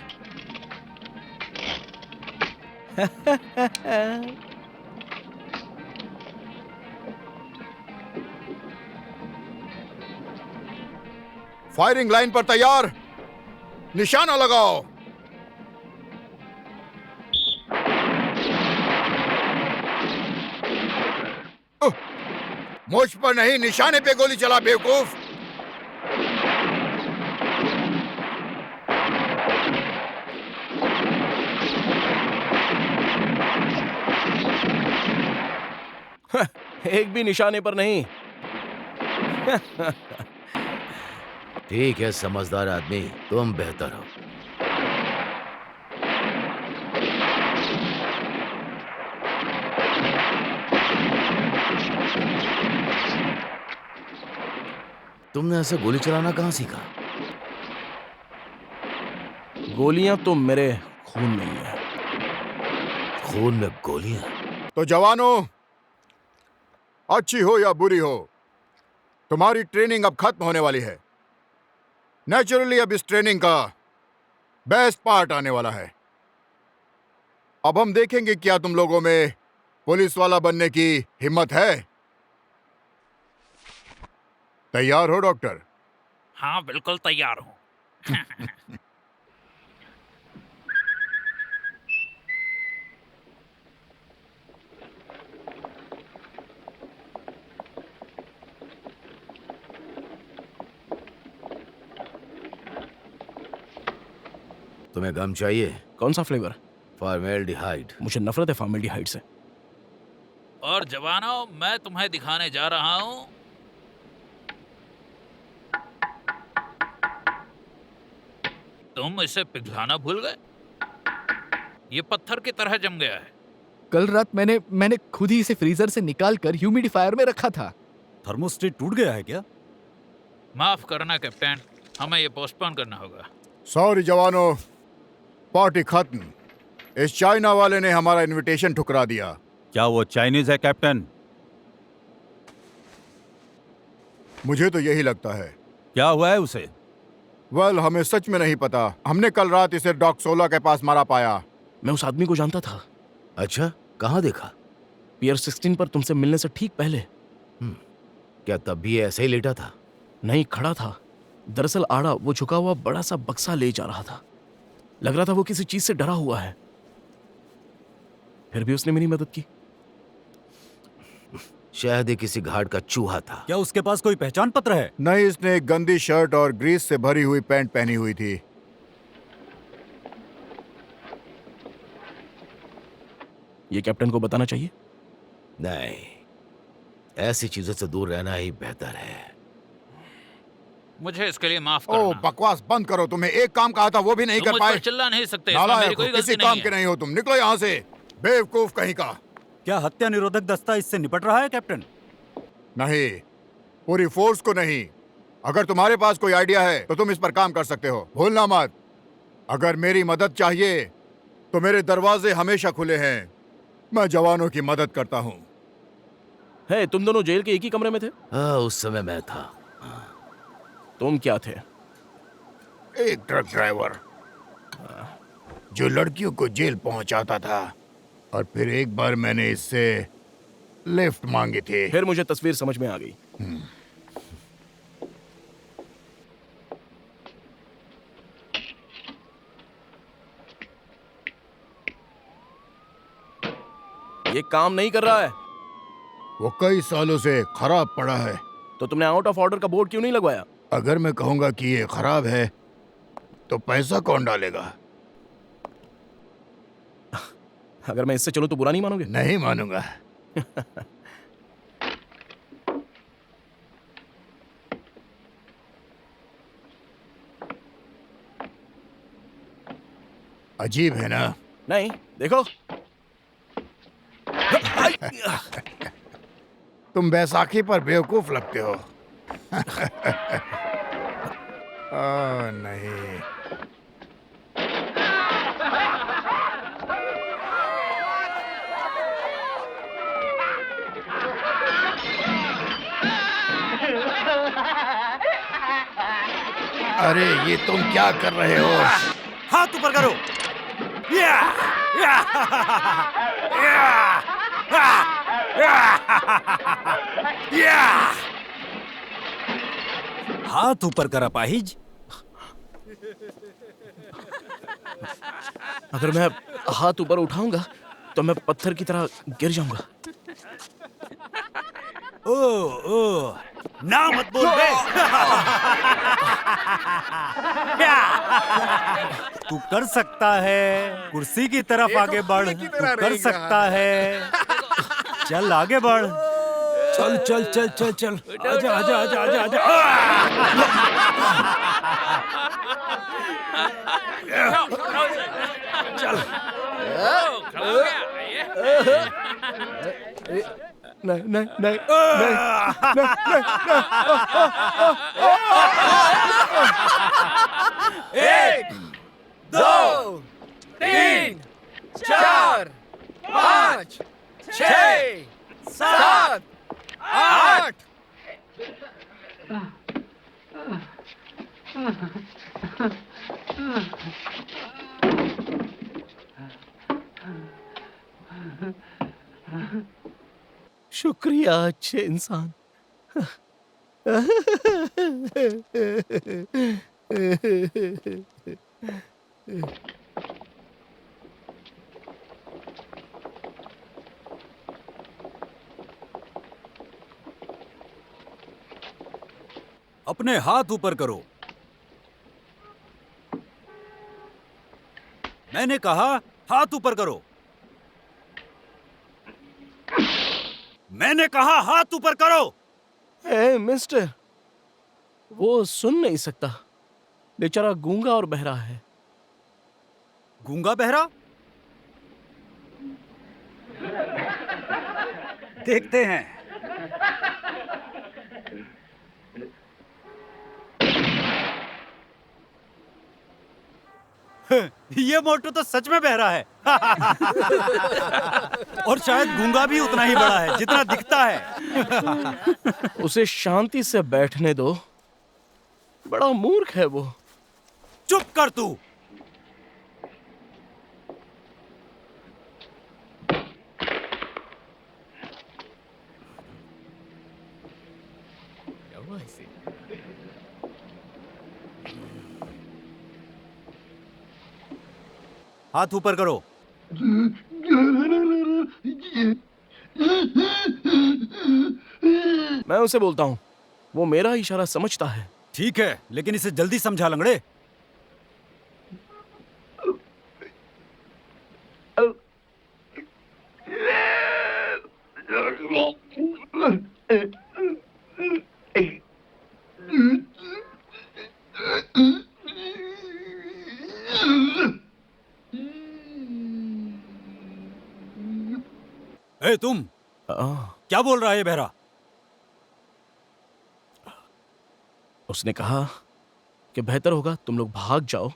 फायरिंग लाइन पर तैयार, निशाना लगाओ। मुझ पर नहीं, निशाने पे गोली चला बेवकूफ। एक भी निशाने पर नहीं। ठीक है समझदार आदमी, तुम बेहतर हो। तुमने ऐसे गोली चलाना कहाँ सीखा? गोलियां तो मेरे खून में ही है। खून में गोलियां? तो जवानों, अच्छी हो या बुरी हो, तुम्हारी ट्रेनिंग अब खत्म होने वाली है। नेचुरली अब इस ट्रेनिंग का बेस्ट पार्ट आने वाला है। अब हम देखेंगे क्या तुम लोगों में पुलिस वाला बनने की हिम्मत है। तैयार हो डॉक्टर? हाँ बिल्कुल तैयार हूँ। तुम्हें गम चाहिए? कौन सा फ्लेवर? फॉर्मेल्डिहाइड। मुझे नफरत है फॉर्मेल्डिहाइड से। और जवानों, मैं तुम्हें दिखाने जा रहा हूँ तुम इसे पिघलाना भूल गए। ये पत्थर की तरह जम गया है। कल रात मैंने खुद ही इसे फ्रीजर से निकाल कर ह्यूमिडिफायर में रखा था। थर्मोस्टेट टूट गया है क्या? माफ करना कैप्टन, हमें ये पोस्टपोन करना होगा। सॉरी जवानों, पार्टी खत्म। इस चाइना वाले ने हमारा इनविटेशन ठुकरा दिया। क्या वो चाइनीज है कैप्टन? मुझे तो यही लगता है। क्या हुआ है उसे? वेल, हमें सच में नहीं पता। हमने कल रात इसे डॉक 16 के पास मारा पाया। मैं उस आदमी को जानता था। अच्छा, कहाँ देखा? पियर 16 पर तुमसे मिलने से ठीक पहले। क्या तब भी ये ऐसे ही लेटा था? नहीं, खड़ा था। दरअसल आड़ा वो झुका हुआ बड़ा सा बक्सा ले जा रहा था। लग रहा था वो किसी चीज से डरा हुआ है। फिर भी उसने मेरी मदद की। शायद ये किसी घाट का चूहा था। क्या उसके पास कोई पहचान पत्र है? नहीं, इसने एक गंदी शर्ट और ग्रीस से भरी हुई पैंट पहनी हुई थी। ये कैप्टन को बताना चाहिए। नहीं, ऐसी चीजों से दूर रहना ही बेहतर है। मुझे इसके लिए माफ ओ करना। बकवास बंद करो। तुम्हें एक काम कहा था वो भी नहीं तुम कर मुझ पाए। पर चिल्ला नहीं सकते, इसमें मेरी नालायक कोई हो, गलती किसी नहीं काम है। के नहीं हो तुम। निकलो यहाँ से, बेवकूफ कहीं का। क्या हत्या निरोधक दस्ता इससे निपट रहा है कैप्टन? नहीं, पूरी फोर्स को नहीं। अगर तुम्हारे पास कोई आइडिया है तो तुम इस पर काम कर सकते हो। भूलना मत, अगर मेरी मदद चाहिए तो मेरे दरवाजे हमेशा खुले हैं। मैं जवानों की मदद करता हूँ। है, तुम दोनों जेल के एक ही कमरे में थे? हाँ, उस समय मैं था। तुम क्या थे? एक ट्रक ड्राइवर जो लड़कियों को जेल पहुंचाता था, और फिर एक बार मैंने इससे लिफ्ट मांगी थी। फिर मुझे तस्वीर समझ में आ गई। ये काम नहीं कर रहा है। वो कई सालों से खराब पड़ा है। तो तुमने आउट ऑफ ऑर्डर का बोर्ड क्यों नहीं लगवाया? अगर मैं कहूंगा कि ये खराब है तो पैसा कौन डालेगा? अगर मैं इससे चलूं तो बुरा नहीं मानोगे? नहीं मानूंगा। अजीब है ना? नहीं, देखो। तुम बैसाखी पर बेवकूफ लगते हो। नहीं। अरे ये तुम क्या कर रहे हो? हाथ ऊपर करो। या! या! या! या! या! हाथ ऊपर कर अपाहिज। अगर मैं हाथ ऊपर उठाऊंगा तो मैं पत्थर की तरह गिर जाऊंगा। ओ ओ ना मत बोल बे। तू कर सकता है, कुर्सी की तरफ आगे बढ़। तू कर सकता है, चल आगे बढ़। चल चल चल चल चल, आजा आजा आजा आजा आजा। चल। नहीं नहीं नहीं नहीं नहीं। 1 2 3 4 5 6 7 8। शुक्रिया अच्छे इंसान। अपने हाथ ऊपर करो। मैंने कहा हाथ ऊपर करो। मैंने कहा हाथ ऊपर करो। ए मिस्टर, वो सुन नहीं सकता, बेचारा गूंगा और बहरा है। गूंगा बहरा? देखते हैं। ये मोटू तो सच में बहरा है। और शायद गूंगा भी उतना ही बड़ा है जितना दिखता है। उसे शांति से बैठने दो, बड़ा मूर्ख है वो। चुप कर तू। हाथ ऊपर करो। मैं उसे बोलता हूं, वो मेरा इशारा समझता है। ठीक है, लेकिन इसे जल्दी समझा लंगड़े। ए तुम क्या बोल रहा है बहरा? उसने कहा कि बेहतर होगा तुम लोग भाग जाओ,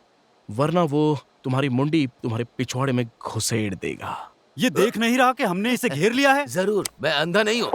वरना वो तुम्हारी मुंडी तुम्हारे पिछवाड़े में घुसेड़ देगा। ये देख नहीं रहा कि हमने इसे घेर लिया है? जरूर, मैं अंधा नहीं हूं।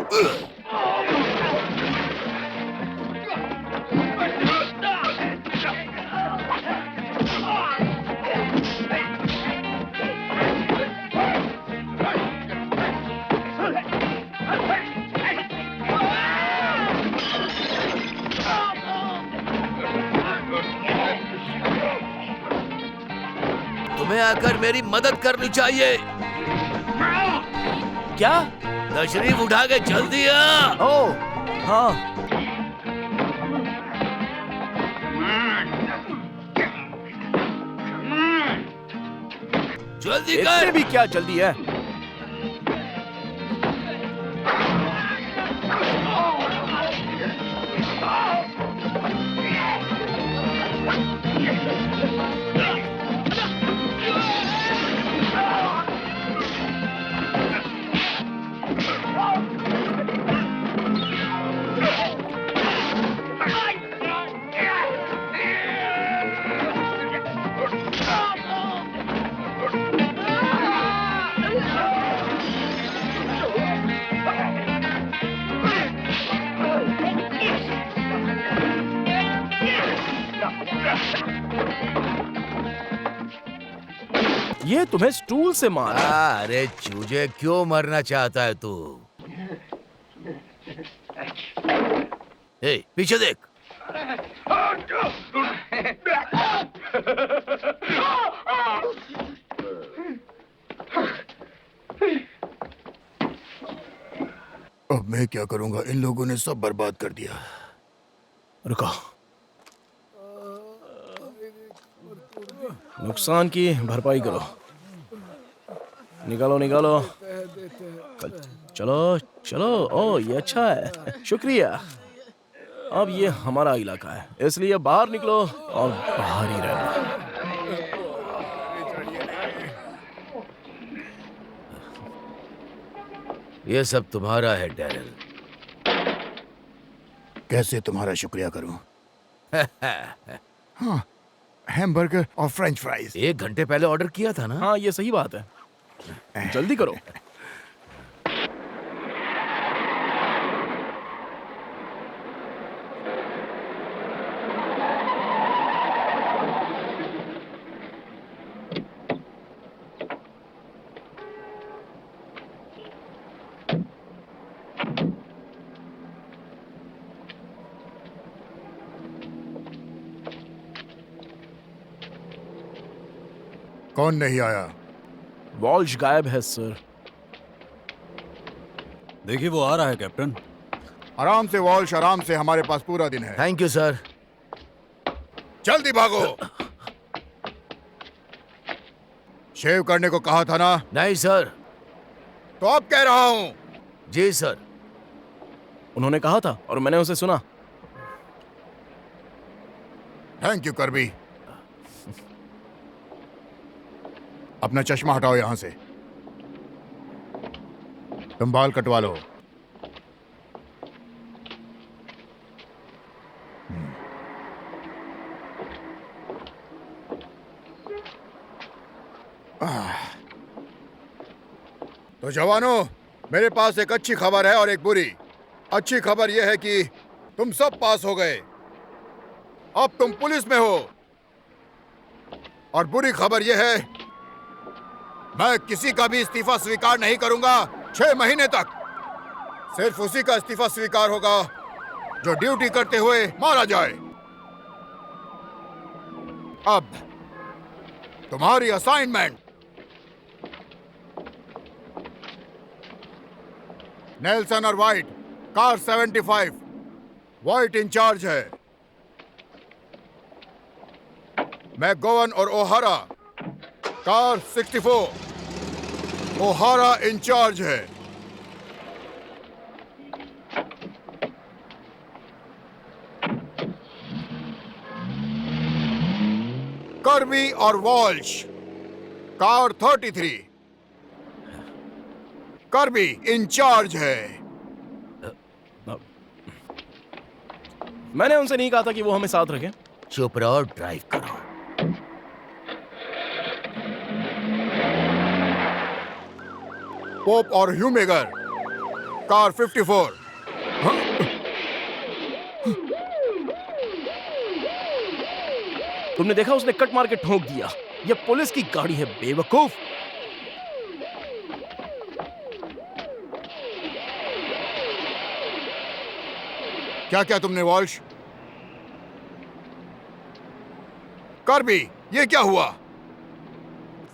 तुम्हें आकर मेरी मदद करनी चाहिए। क्या? तशरीफ उठा के चल दिया। ओ, हाँ। जल्दी इससे कर। भी क्या जल्दी है? ये तुम्हें स्टूल से मारा। अरे चूजे, क्यों मरना चाहता है तू? ए, पीछे देख। अब मैं क्या करूंगा? इन लोगों ने सब बर्बाद कर दिया। रुको, नुकसान की भरपाई करो। निकालो निकालो। चलो चलो। ओ, ये अच्छा है, शुक्रिया। अब ये हमारा इलाका है, इसलिए बाहर निकलो और बाहर ही रहना। ये सब तुम्हारा है डैरेल। कैसे तुम्हारा शुक्रिया करूं? हाँ, हैमबर्गर और फ्रेंच फ्राइज। 1 घंटे पहले ऑर्डर किया था ना? हाँ, ये सही बात है, जल्दी करो। कौन नहीं आया? वॉल्श गायब है सर। देखिए वो आ रहा है कैप्टन। आराम से वॉल्श, आराम से। हमारे पास पूरा दिन है। Thank you sir. जल्दी भागो। शेव करने को कहा था ना? नहीं सर। तो अब कह रहा हूं। जी सर। उन्होंने कहा था और मैंने उसे सुना। Thank you Kirby. अपना चश्मा हटाओ यहां से। तुम बाल कटवा लो। तो जवानों, मेरे पास एक अच्छी खबर है और एक बुरी। अच्छी खबर यह है कि तुम सब पास हो गए, अब तुम पुलिस में हो। और बुरी खबर यह है, मैं किसी का भी इस्तीफा स्वीकार नहीं करूंगा 6 महीने तक। सिर्फ उसी का इस्तीफा स्वीकार होगा जो ड्यूटी करते हुए मारा जाए। अब तुम्हारी असाइनमेंट, नेल्सन और वाइट, कार 75। वाइट इंचार्ज है। मैकगोवन और ओहारा, कार 64। ओहारा इंचार्ज है। कर्बी और वॉल्श, कार 33। कर्बी इंचार्ज है। मैंने उनसे नहीं कहा था कि वो हमें साथ रखें। चुप रहो और ड्राइव करो। पोप और ह्यूमेगर, कार 54। तुमने देखा, उसने कट मार के ठोक दिया। ये पुलिस की गाड़ी है, बेवकूफ। क्या क्या तुमने वॉल्श? कर्बी, ये क्या हुआ?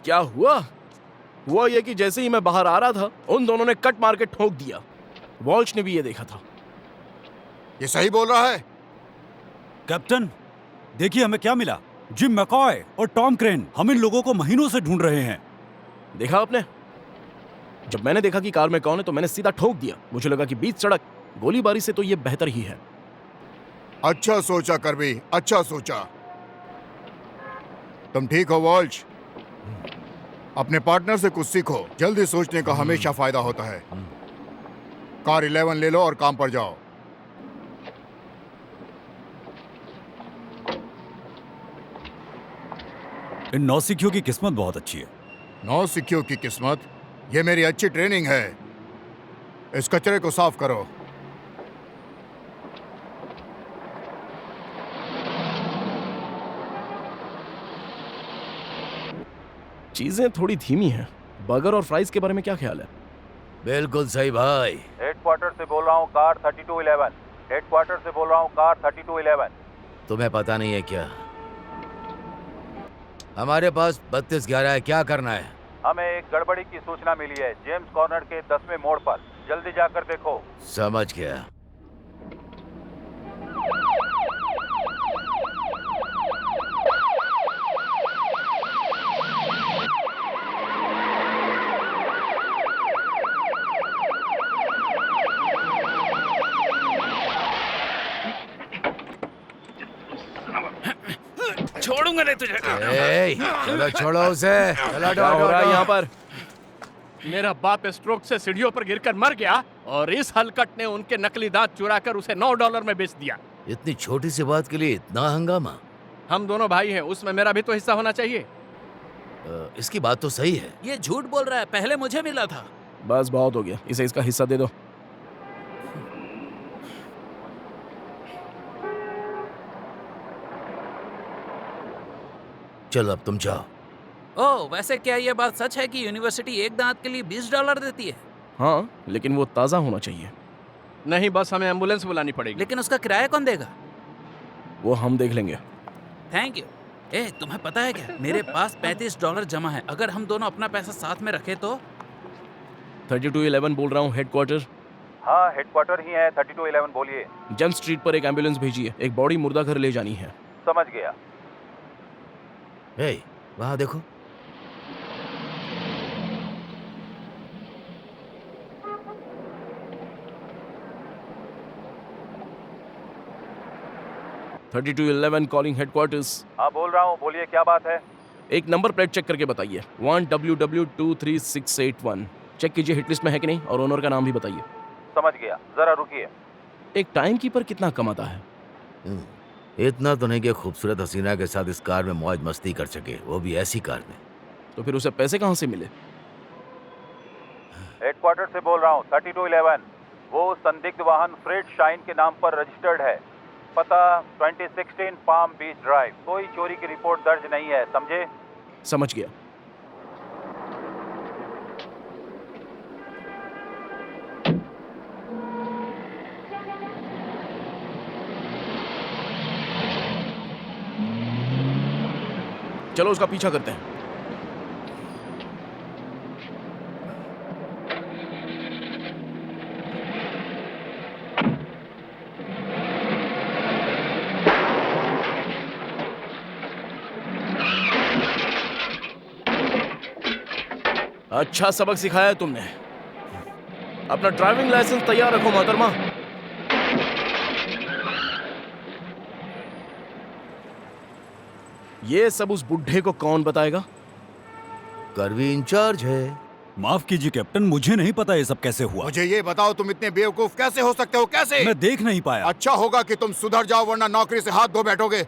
क्या हुआ? हुआ ये कि जैसे ही मैं बाहर आ रहा था, उन दोनों ने कट मार के ठोक दिया। वॉल्श ने भी ये देखा था। ये सही बोल रहा है? कैप्टन, देखिए हमें क्या मिला। जिम मैकॉय और टॉम क्रेन, हम इन लोगों को महीनों से ढूंढ रहे हैं। देखा आपने? जब मैंने देखा कि कार में कौन है तो मैंने सीधा ठोक दिया। मुझे लगा कि बीच सड़क गोलीबारी से तो ये बेहतर ही है। अच्छा सोचा कर्बी, अच्छा सोचा। तुम ठीक हो वॉल्श? अपने पार्टनर से कुछ सीखो। जल्दी सोचने का हमेशा फायदा होता है। कार 11 ले लो और काम पर जाओ। इन नौसिखियों की किस्मत बहुत अच्छी है। नौसिखियों की किस्मत? ये मेरी अच्छी ट्रेनिंग है। इस कचरे को साफ करो। चीजें थोड़ी धीमी हैं। बर्गर और फ्राइज के बारे में क्या ख्याल है? बिल्कुल सही भाई। हेडक्वार्टर से बोल रहा हूँ, कार 3211। हेडक्वार्टर से बोल रहा हूँ, कार 3211। तुम्हें पता नहीं है क्या? हमारे पास 3211 है, क्या करना है? हमें एक गड़बड़ी की सूचना मिली है जेम्स कॉर्नर के 10वें मोड़ पर। जल्दी जाकर देखो। समझ गया। छोड़ूंगा नहीं तुझे। चलो छोड़ो उसे। चलो क्या हो रहा है यहाँ पर? मेरा बाप स्ट्रोक से सीढ़ियों पर गिरकर मर गया और इस हलकट ने उनके नकली दांत चुराकर उसे $9 में बेच दिया। इतनी छोटी सी बात के लिए इतना हंगामा? हम दोनों भाई हैं, उसमें मेरा भी तो हिस्सा होना चाहिए। इसकी बात तो सही है। ये झूठ बोल रहा है, पहले मुझे मिला था। बस बहुत हो गया, इसे इसका हिस्सा दे दो। चलो अब तुम जाओ। ओह, वैसे क्या ये बात सच है कि यूनिवर्सिटी एक दांत के लिए $20 देती है? हाँ, लेकिन वो ताज़ा होना चाहिए। नहीं, बस हमें एम्बुलेंस बुलानी पड़ेगी। लेकिन उसका किराया कौन देगा? वो हम देख लेंगे। Thank you. तुम्हें पता है क्या, मेरे पास $35 जमा है। अगर हम दोनों अपना पैसा साथ में रखें तो? 3211 बोल रहा हूँ, हेडक्वार्टर। हाँ, हेडक्वार्टर ही है। 3211 बोलिए। जेम्स स्ट्रीट पर एक एम्बुलेंस भेजिए, एक बॉडी मुर्दा घर ले जानी है। समझ गया। वहाँ देखो। Calling headquarters. हाँ, बोल रहा हूँ, बोलिए क्या बात है? एक नंबर प्लेट चेक करके बताइए। 1WW23681। चेक कीजिए हिट लिस्ट में है कि नहीं, और ओनर का नाम भी बताइए। समझ गया, जरा रुकिए। एक टाइम कीपर कितना कमाता है? इतना तो नहीं कि खूबसूरत हसीना के साथ इस कार में मौज मस्ती कर सके, वो भी ऐसी कार में। तो फिर उसे पैसे कहाँ से मिले? हेडक्वार्टर से बोल रहा हूँ, 3211। वो संदिग्ध वाहन फ्रेड शाइन के नाम पर रजिस्टर्ड है। पता 2016 पाम बीच ड्राइव। कोई चोरी की रिपोर्ट दर्ज नहीं है, समझे? समझ गया। चलो उसका पीछा करते हैं। अच्छा सबक सिखाया तुमने। अपना ड्राइविंग लाइसेंस तैयार रखो मोहतरमा। ये सब उस बुढ़े को कौन बताएगा? कर्वी इंचार्ज है। माफ कीजिए कैप्टन, मुझे नहीं पता ये सब कैसे हुआ। मुझे ये बताओ, तुम इतने बेवकूफ कैसे हो सकते हो? कैसे? मैं देख नहीं पाया। अच्छा होगा कि तुम सुधर जाओ, वरना नौकरी से हाथ धो बैठोगे।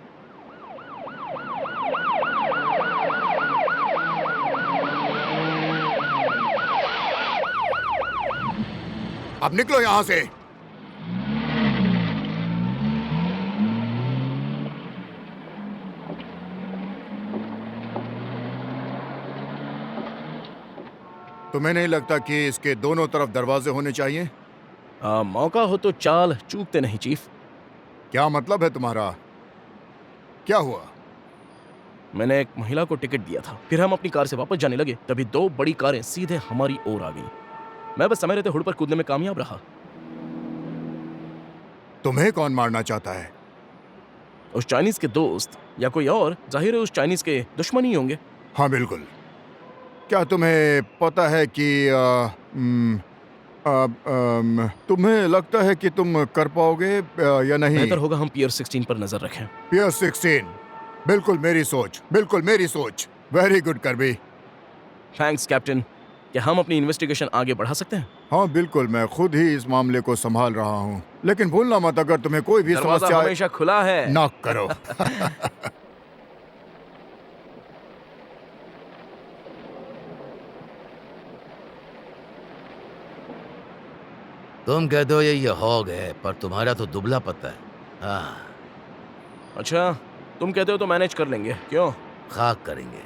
अब निकलो यहां से। तुम्हें नहीं लगता कि इसके दोनों तरफ दरवाजे होने चाहिए? मौका हो तो चाल चूकते नहीं चीफ। क्या मतलब है तुम्हारा? क्या हुआ? मैंने एक महिला को टिकट दिया था, फिर हम अपनी कार से वापस जाने लगे, तभी दो बड़ी कारें सीधे हमारी ओर आ गईं। मैं बस समय रहते हुड पर कूदने में कामयाब रहा। तुम्हें कौन मारना चाहता है? उस चाइनीज के दोस्त या कोई और, जाहिर है उस चाइनीज के दुश्मन ही होंगे। हाँ बिल्कुल। क्या तुम्हें पता है कि तुम्हें लगता है कि तुम कर पाओगे या नहीं? बेहतर होगा हम पियर 16 पर नजर रखें। पियर 16, बिल्कुल मेरी सोच, बिल्कुल मेरी सोच। Very good Kirby. Thanks captain. क्या हम अपनी इन्वेस्टिगेशन आगे बढ़ा सकते हैं? हाँ बिल्कुल, मैं खुद ही इस मामले को संभाल रहा हूँ। लेकिन भूलना मत, अगर तुम्हें कोई भी दरवाजा समस्या हमेशा खुला है। नॉक करो। तुम कहते हो ये हॉग है, पर तुम्हारा तो दुबला पत्ता है। हाँ, अच्छा तुम कहते हो तो मैनेज कर लेंगे, क्यों? खाक करेंगे।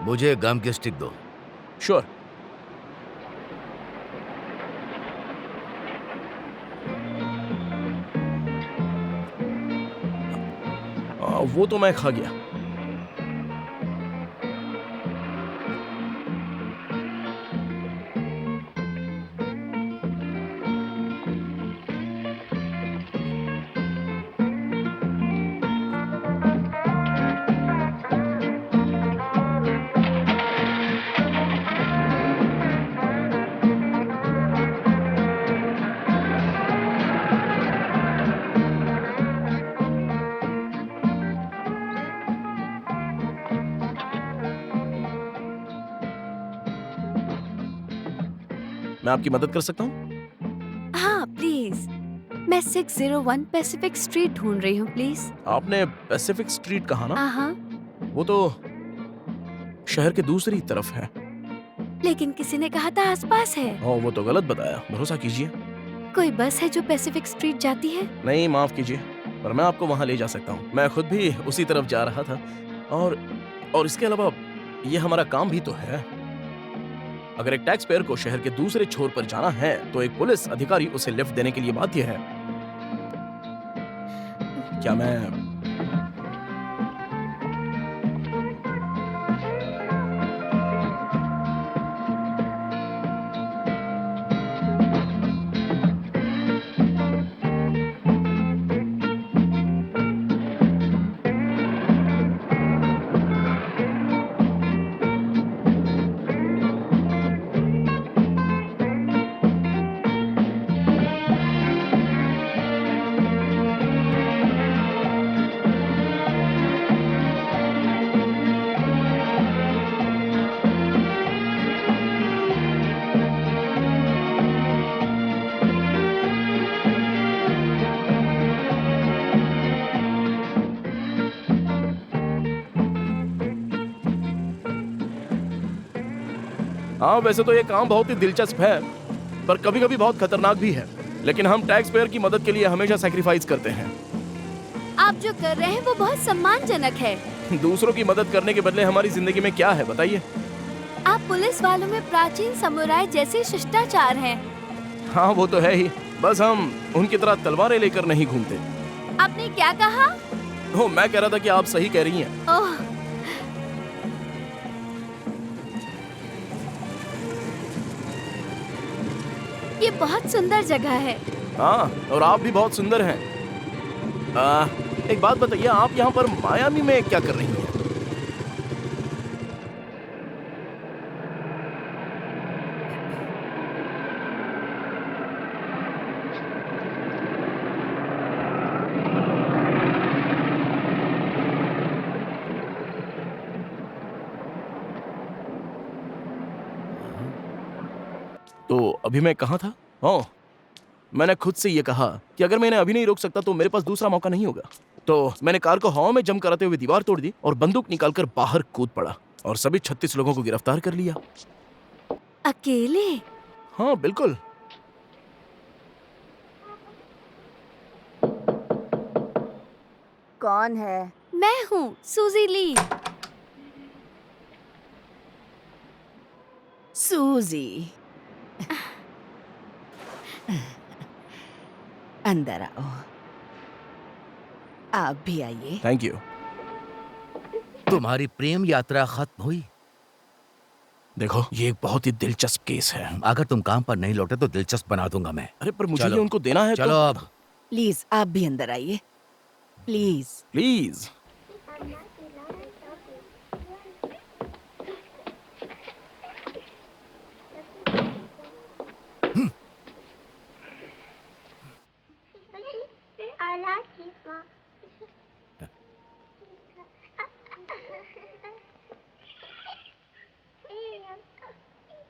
मुझे गम की स्टिक दो। श्योर। वो तो मैं खा गया। मैं आपकी मदद कर सकता हूँ? हाँ प्लीज, मैं 601 पैसिफिक स्ट्रीट ढूंढ रही हूँ प्लीज। आपने पैसिफिक स्ट्रीट कहा ना? हाँ, वो तो शहर के दूसरी तरफ है। लेकिन किसी ने कहा था आसपास है। वो तो गलत बताया, भरोसा कीजिए। कोई बस है जो पैसिफिक स्ट्रीट जाती है? नहीं, माफ कीजिए, पर मैं आपको वहां ले जा सकता हूँ। मैं खुद भी उसी तरफ जा रहा था, और इसके अलावा ये हमारा काम भी तो है। अगर एक टैक्स पेयर को शहर के दूसरे छोर पर जाना है तो एक पुलिस अधिकारी उसे लिफ्ट देने के लिए बाध्य है। क्या मैं हाँ, वैसे तो ये काम बहुत ही दिलचस्प है, पर कभी-कभी बहुत खतरनाक भी है। लेकिन हम टैक्स पेयर की मदद के लिए हमेशा सैक्रिफाइस करते हैं। आप जो कर रहे हैं वो बहुत सम्मानजनक है। दूसरों की मदद करने के बदले हमारी जिंदगी में क्या है बताइए? आप पुलिस वालों में प्राचीन समुराय जैसे शिष्टाचार हैं। हाँ, वो तो है ही, बस हम उनकी तरह तलवारें लेकर नहीं घूमते। आपने क्या कहा? मैं कह रहा था कि आप सही कह रही हैं। ओह, ये बहुत सुंदर जगह है। हाँ, और आप भी बहुत सुंदर हैं। एक बात बताइए, आप यहाँ पर मायामी में क्या कर रही हैं? तो अभी मैं कहाँ था? ओह, मैंने खुद से ये कहा कि अगर मैं इन्हें अभी नहीं रोक सकता तो मेरे पास दूसरा मौका नहीं होगा। तो मैंने कार को हवा में जंप कराते हुए दीवार तोड़ दी और बंदूक निकालकर बाहर कूद पड़ा और सभी 36 लोगों को गिरफ्तार कर लिया। अकेले? हाँ, बिल्कुल। कौन है? मैं हूँ, सूजी ली। सूजी, अंदर आओ। आप भी आइए। Thank you. तुम्हारी प्रेम यात्रा खत्म हुई? देखो, ये एक बहुत ही दिलचस्प केस है। अगर तुम काम पर नहीं लौटे तो दिलचस्प बना दूंगा मैं। अरे पर मुझे चलो। ये उनको देना है। चलो तो... अब। प्लीज आप भी अंदर आइए, please. Please.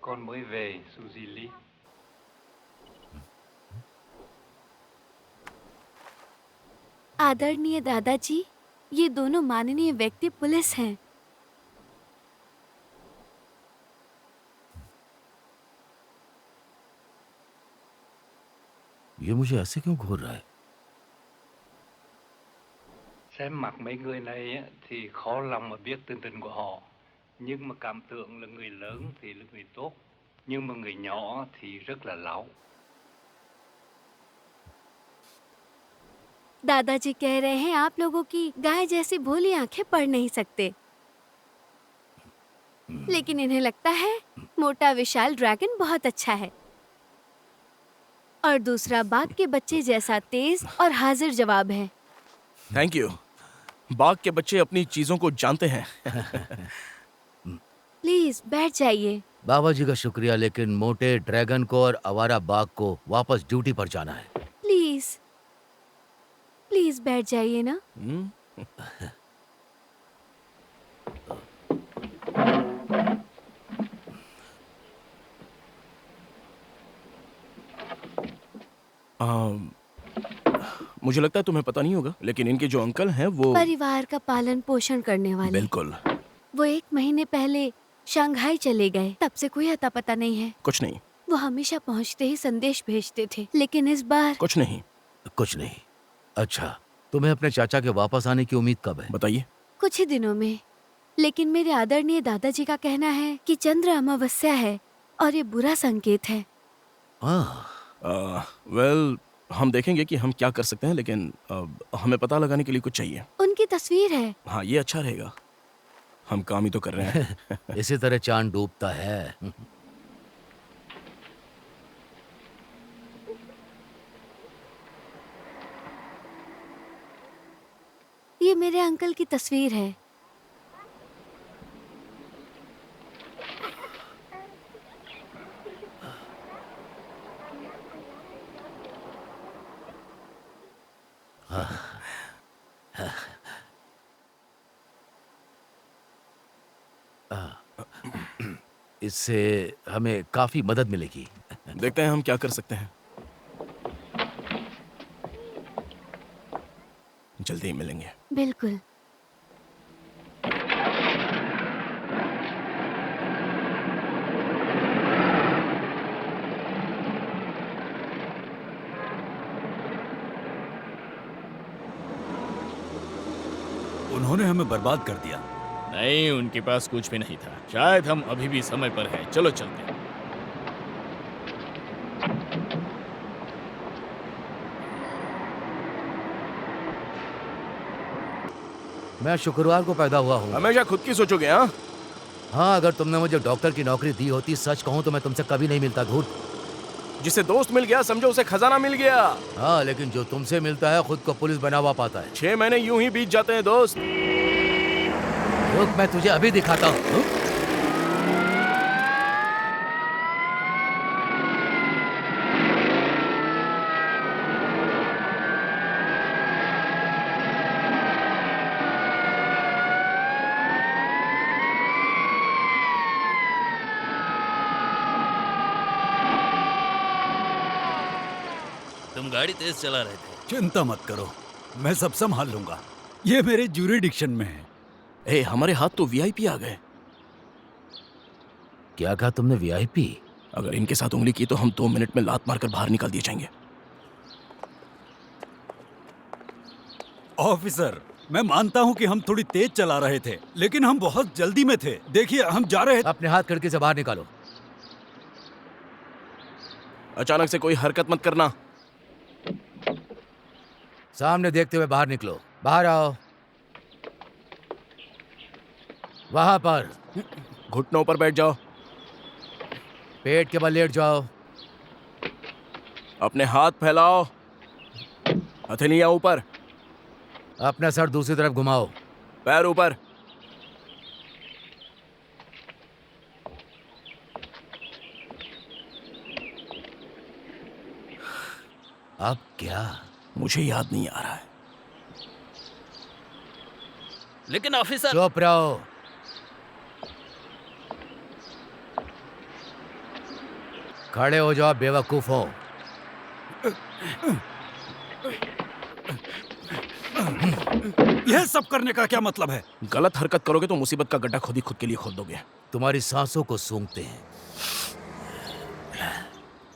Con mới về, Suzy Lee. आदरणीय दादाजी, ये दोनों माननीय व्यक्ति पुलिस हैं। ये मुझे ऐसे क्यों घूर रहा है? Xem mặt mấy người này á, thì khó lòng mà biết tình tình của họ. Nhưng mà cảm tưởng là người lớn thì là người tốt, nhưng mà người nhỏ thì rất là lão. दादाजी कह रहे हैं आप लोगों की गाय जैसी भोली आंखें पढ़ नहीं सकते, लेकिन इन्हें लगता है मोटा विशाल ड्रैगन बहुत अच्छा है, और दूसरा बाघ के बच्चे जैसा तेज और हाजिर जवाब है। Thank you. बाघ के बच्चे अपनी चीजों को जानते हैं। प्लीज बैठ जाइए। बाबा जी का शुक्रिया, लेकिन मोटे ड्रैगन को और आवारा बाघ को वापस ड्यूटी पर जाना है। प्लीज प्लीज बैठ जाइए ना। मुझे लगता है तुम्हें पता नहीं होगा, लेकिन इनके जो अंकल हैं वो परिवार का पालन पोषण करने वाले। बिल्कुल। वो 1 महीने पहले शंघाई चले गए, तब से कोई अता पता नहीं है। कुछ नहीं। वो हमेशा पहुंचते ही संदेश भेजते थे, लेकिन इस बार कुछ नहीं। कुछ नहीं। अच्छा, तुम्हें अपने चाचा के वापस आने की उम्मीद कब है? बताइए। कुछ ही दिनों में, लेकिन मेरे आदरणीय दादाजी का कहना है कि चंद्र अमावस्या है और ये बुरा संकेत है। वेल, हम देखेंगे कि हम क्या कर सकते हैं, लेकिन हमें पता लगाने के लिए कुछ चाहिए। उनकी तस्वीर है। हाँ, ये अच्छा रहेगा। हम काम ही तो कर रहे हैं। इसी तरह चांद डूबता है। ये मेरे अंकल की तस्वीर है। इससे हमें काफी मदद मिलेगी। देखते हैं हम क्या कर सकते हैं। जल्दी ही मिलेंगे। बिल्कुल। उन्होंने हमें बर्बाद कर दिया। नहीं, उनके पास कुछ भी नहीं था। शायद हम अभी भी समय पर हैं। चलो चलते हैं। मैं शुक्रवार को पैदा हुआ हूँ। हमेशा खुद की सोचोगे? हाँ हाँ, अगर तुमने मुझे डॉक्टर की नौकरी दी होती, सच कहूँ तो मैं तुमसे कभी नहीं मिलता। धूर्त। जिसे दोस्त मिल गया समझो उसे खजाना मिल गया। हाँ, लेकिन जो तुमसे मिलता है खुद को पुलिस बना हुआ पाता है। 6 महीने यूं ही बीत जाते हैं दोस्त। रुक, मैं तुझे अभी दिखाता हूँ। तुम गाड़ी तेज चला रहे थे। चिंता मत करो, मैं सब संभाल लूंगा। ये मेरे ज्यूरिडिक्शन में है। ए, हमारे हाथ तो वीआईपी आ गए। क्या कहा तुमने? वीआईपी? अगर इनके साथ उंगली की तो हम 2 मिनट में लात मारकर बाहर निकाल दिए जाएंगे। ऑफिसर, मैं मानता हूँ कि हम थोड़ी तेज चला रहे थे, लेकिन हम बहुत जल्दी में थे। देखिए, हम जा रहे थे। अपने हाथ खिड़की से बाहर निकालो। अचानक से कोई हरकत मत करना। सामने देखते हुए बाहर निकलो। बाहर आओ। वहां पर घुटनों पर बैठ जाओ। पेट के बल लेट जाओ। अपने हाथ फैलाओ। हथेलियां ऊपर। अपना सर दूसरी तरफ घुमाओ। पैर ऊपर। अब क्या? मुझे याद नहीं आ रहा है। लेकिन ऑफिसर। चुप रहो। खड़े हो जाओ, बेवकूफ हो। यह सब करने का क्या मतलब है? गलत हरकत करोगे तो मुसीबत का गड्ढा खुद ही खुद के लिए खोद दोगे। तुम्हारी सांसों को सूंघते हैं।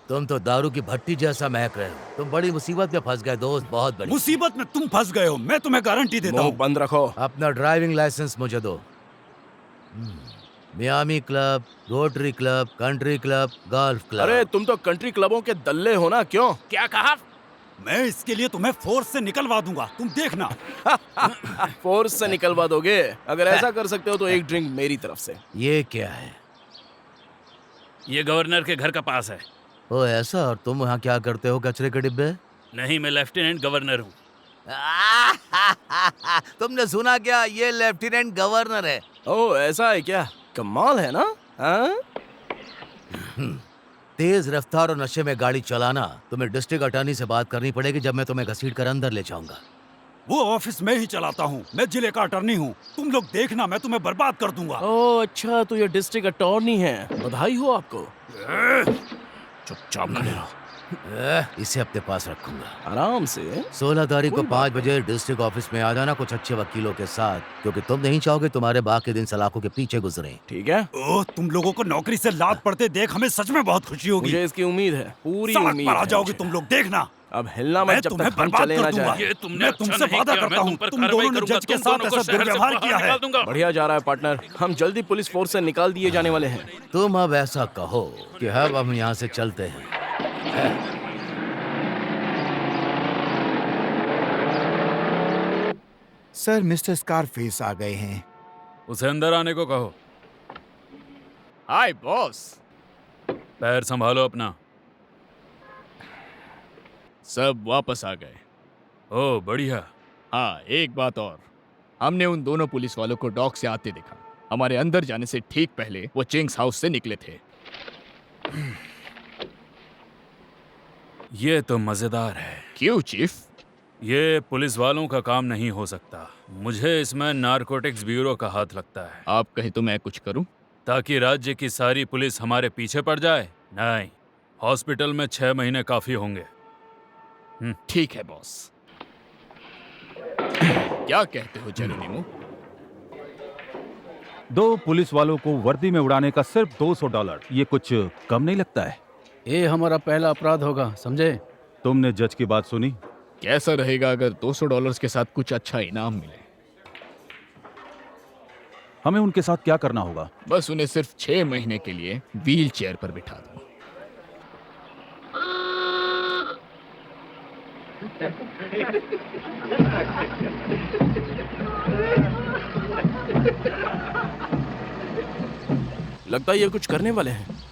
तुम तो दारू की भट्टी जैसा महक रहे हो। तुम बड़ी मुसीबत में फंस गए दोस्त, बहुत बड़ी मुसीबत में तुम फंस गए हो, मैं तुम्हें गारंटी देता हूँ। बंद रखो। अपना ड्राइविंग लाइसेंस मुझे दो। Miami club, rotary club, country club, golf club. अरे तुम तो कंट्री क्लबों के दल्ले हो ना, क्यों? क्या कहा? मैं इसके लिए तुम्हें फोर्स से निकलवा दूंगा, तुम देखना। फोर्स से निकलवा दोगे? अगर ऐसा कर सकते हो तो एक ड्रिंक मेरी तरफ से। ये क्या है? ये गवर्नर के घर का पास है। ओ ऐसा, और तुम यहाँ क्या करते हो कचरे के डिब्बे? नहीं, मैं लेफ्टिनेंट गवर्नर हूँ। तुमने सुना क्या? ये लेफ्टिनेंट गवर्नर है। ओ ऐसा है क्या? कमाल है ना? हाँ? तेज रफ्तार और नशे में गाड़ी चलाना तुम्हें डिस्ट्रिक्ट अटॉर्नी से बात करनी पड़ेगी जब मैं तुम्हें घसीट कर अंदर ले जाऊंगा। वो ऑफिस में ही चलाता हूँ, मैं जिले का अटॉर्नी हूँ। तुम लोग देखना, मैं तुम्हें बर्बाद कर दूंगा। ओ अच्छा, तो ये डिस्ट्रिक्ट अटॉर्नी है। बधाई हो आपको। चुपचाप खड़े रहो। इसे अपने पास रखूंगा आराम से। 16 तारीख को 5 बजे डिस्ट्रिक्ट ऑफिस में आ जाना कुछ अच्छे वकीलों के साथ, क्योंकि तुम नहीं चाहोगे तुम्हारे बाकी दिन सलाखों के पीछे गुजरे। ठीक है? ओह, तुम लोगों को नौकरी से लात पड़ते देख हमें सच में बहुत खुशी होगी। मुझे इसकी उम्मीद है, पूरी सड़क उम्मीद पर आ है जाओगे मुझे। तुम लोग, देखना। अब हिलना मत मैं जब तुम्हें तक हम बर्बाद चले कर ना दूंगा। जाए। ये तुमने मैं अच्छा तुमसे नहीं वादा किया, करता मैं हूँ, तुम पर तुम कार्रवाई दोनों ने करूंगा, जज के तुम साथ दोनों को ऐसा शहर से दुर्व्यवहार बाहर किया है। निकाल दूंगा। बढ़िया जा रहा है पार्टनर, हम जल्दी पुलिस फोर्स से निकाल दिए जाने वाले हैं। तुम अब ऐसा कहो कि अब हम यहाँ से चलते हैं। सर, मिस्टर स्कारफेस आ गए हैं। उसे अंदर आने को कहो। हाय बॉस। पैर संभालो अपना। सब वापस आ गए। ओह बढ़िया। हाँ, एक बात और, हमने उन दोनों पुलिस वालों को डॉक से आते देखा। हमारे अंदर जाने से ठीक पहले वो चिंग्स हाउस से निकले थे। ये तो मजेदार है। क्यों चीफ? ये पुलिस वालों का काम नहीं हो सकता। मुझे इसमें नारकोटिक्स ब्यूरो का हाथ लगता है। आप कहे तो मैं कुछ करूं? ताकि राज्य की सारी पुलिस हमारे पीछे पड़ जाए? नहीं, हॉस्पिटल में 6 महीने काफी होंगे। ठीक है बॉस। क्या कहते हो जेरोनिमो? 2 पुलिस वालों को वर्दी में उड़ाने का सिर्फ $200, ये कुछ कम नहीं लगता है? ये हमारा पहला अपराध होगा, समझे? तुमने जज की बात सुनी? कैसा रहेगा अगर $200 के साथ कुछ अच्छा इनाम मिले? हमें उनके साथ क्या करना होगा? बस उन्हें सिर्फ 6 महीने के लिए व्हील चेयर पर बिठा दो। लगता है ये कुछ करने वाले हैं।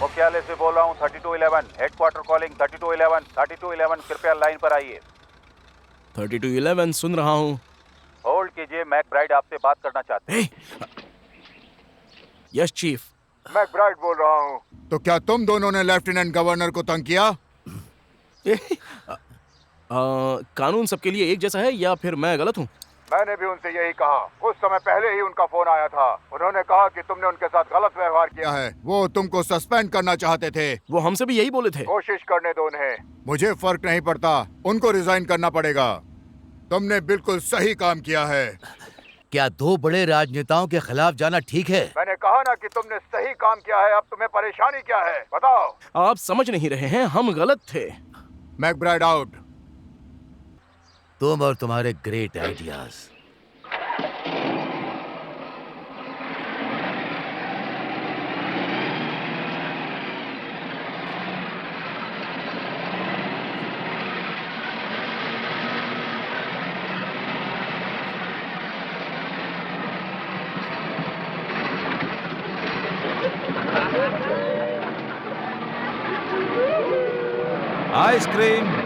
मुख्यालय से बोल रहा हूँ 3211, हेडक्वार्टर कॉलिंग 3211, 3211 कृपया लाइन पर आइए। 3211 सुन रहा हूँ। होल्ड कीजिए, मैकब्राइड आपसे बात करना चाहते हैं। Yes chief. मैकब्राइड बोल रहा हूँ। तो क्या तुम दोनों ने लेफ्टिनेंट गवर्नर को तंग किया? कानून सबके लिए एक जैसा है या फिर मैं गलत हूँ? मैंने भी उनसे यही कहा। कुछ समय पहले ही उनका फोन आया था। उन्होंने कहा कि तुमने उनके साथ गलत व्यवहार किया है। वो तुमको सस्पेंड करना चाहते थे। वो हमसे भी यही बोले थे। कोशिश करने दो उन्हें, मुझे फर्क नहीं पड़ता। उनको रिजाइन करना पड़ेगा। तुमने बिल्कुल सही काम किया है। क्या 2 बड़े राजनेताओं के खिलाफ जाना ठीक है? मैंने कहा ना कि तुमने सही काम किया है। अब तुम्हें परेशानी क्या है, बताओ? आप समझ नहीं रहे हैं, हम गलत थे। McBride out. तुम और तुम्हारे ग्रेट आइडियाज। आइसक्रीम।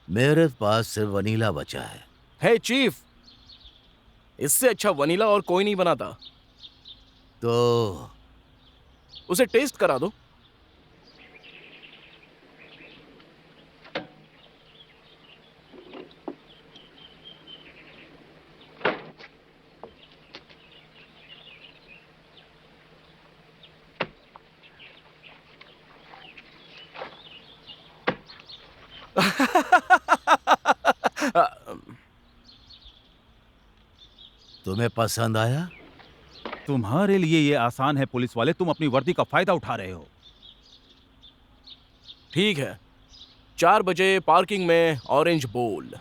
मेरे पास सिर्फ वनीला बचा है। हे चीफ, इससे अच्छा वनीला और कोई नहीं बनाता। तो उसे टेस्ट करा दो। तुम्हें पसंद आया? तुम्हारे लिए ये आसान है पुलिस वाले, तुम अपनी वर्दी का फायदा उठा रहे हो। ठीक है, 4 बजे पार्किंग में ऑरेंज बोल।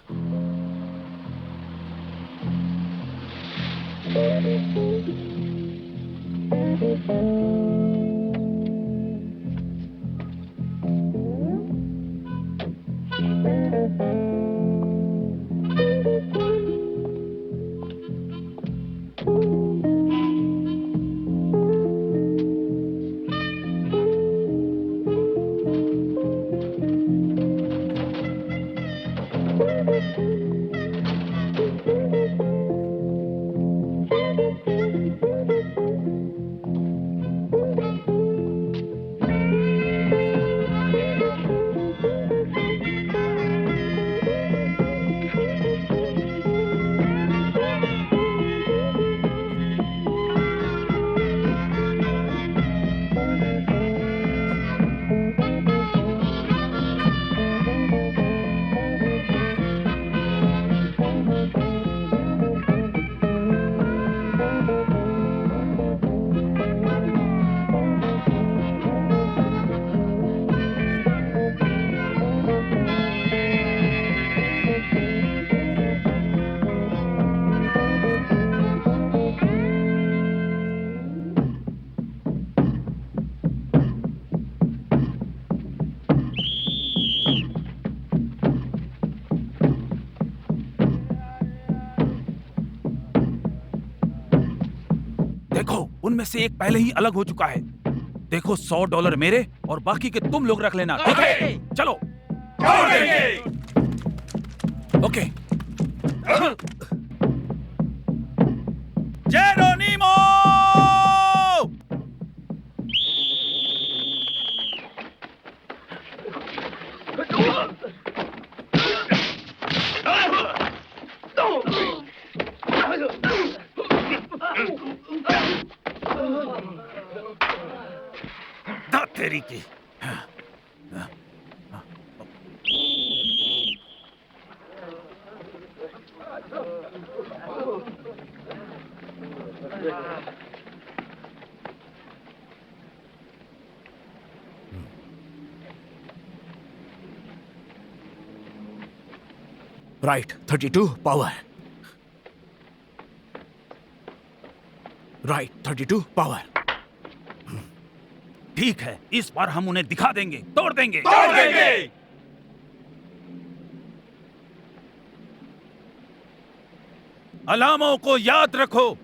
देखो, उनमें से एक पहले ही अलग हो चुका है। देखो, $100 मेरे और बाकी के तुम लोग रख लेना, ठीक है? चलो। ओके। जेरोनिमो! तेरी की। Right 32 power. Right 32 power. ठीक है, इस बार हम उन्हें दिखा देंगे, तोड़ देंगे। अलार्मों को याद रखो।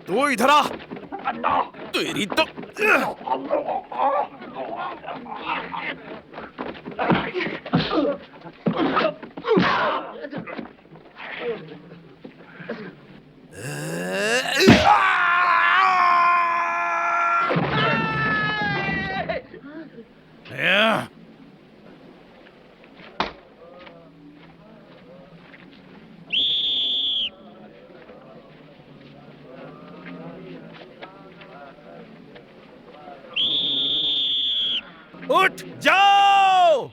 तू इधर आ। तेरी तो उठ जाओ।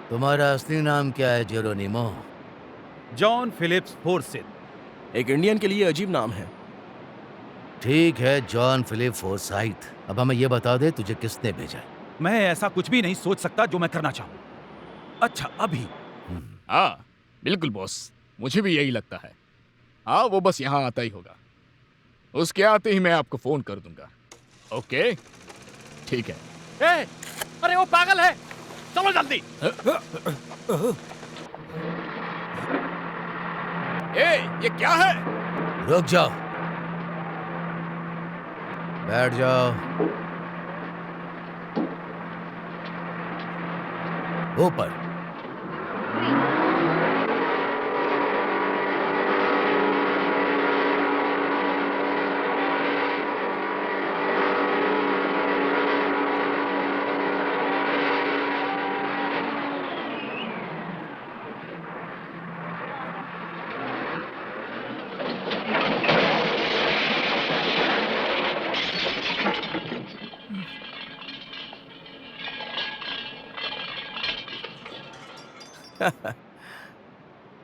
तुम्हारा असली नाम क्या है जेरोनिमो? John Phillips Forsyth. एक इंडियन के लिए अजीब नाम है। ठीक है, जॉन फिलिप फोर्साइथ। अब हमें ये बता दे तुझे किसने भेजा? मैं ऐसा कुछ भी नहीं सोच सकता जो मैं करना चाहूँ। अच्छा अभी हाँ बिल्कुल बॉस, मुझे भी यही लगता है। हाँ वो बस यहाँ आता ही होगा, उसके आते ही मैं आपको फोन कर दूंगा। ओके ठीक है। ए, अरे वो पागल है, चलो जल्दी। ए, ये क्या है? रुक जाओ, बैठ जाओ। ऊपर।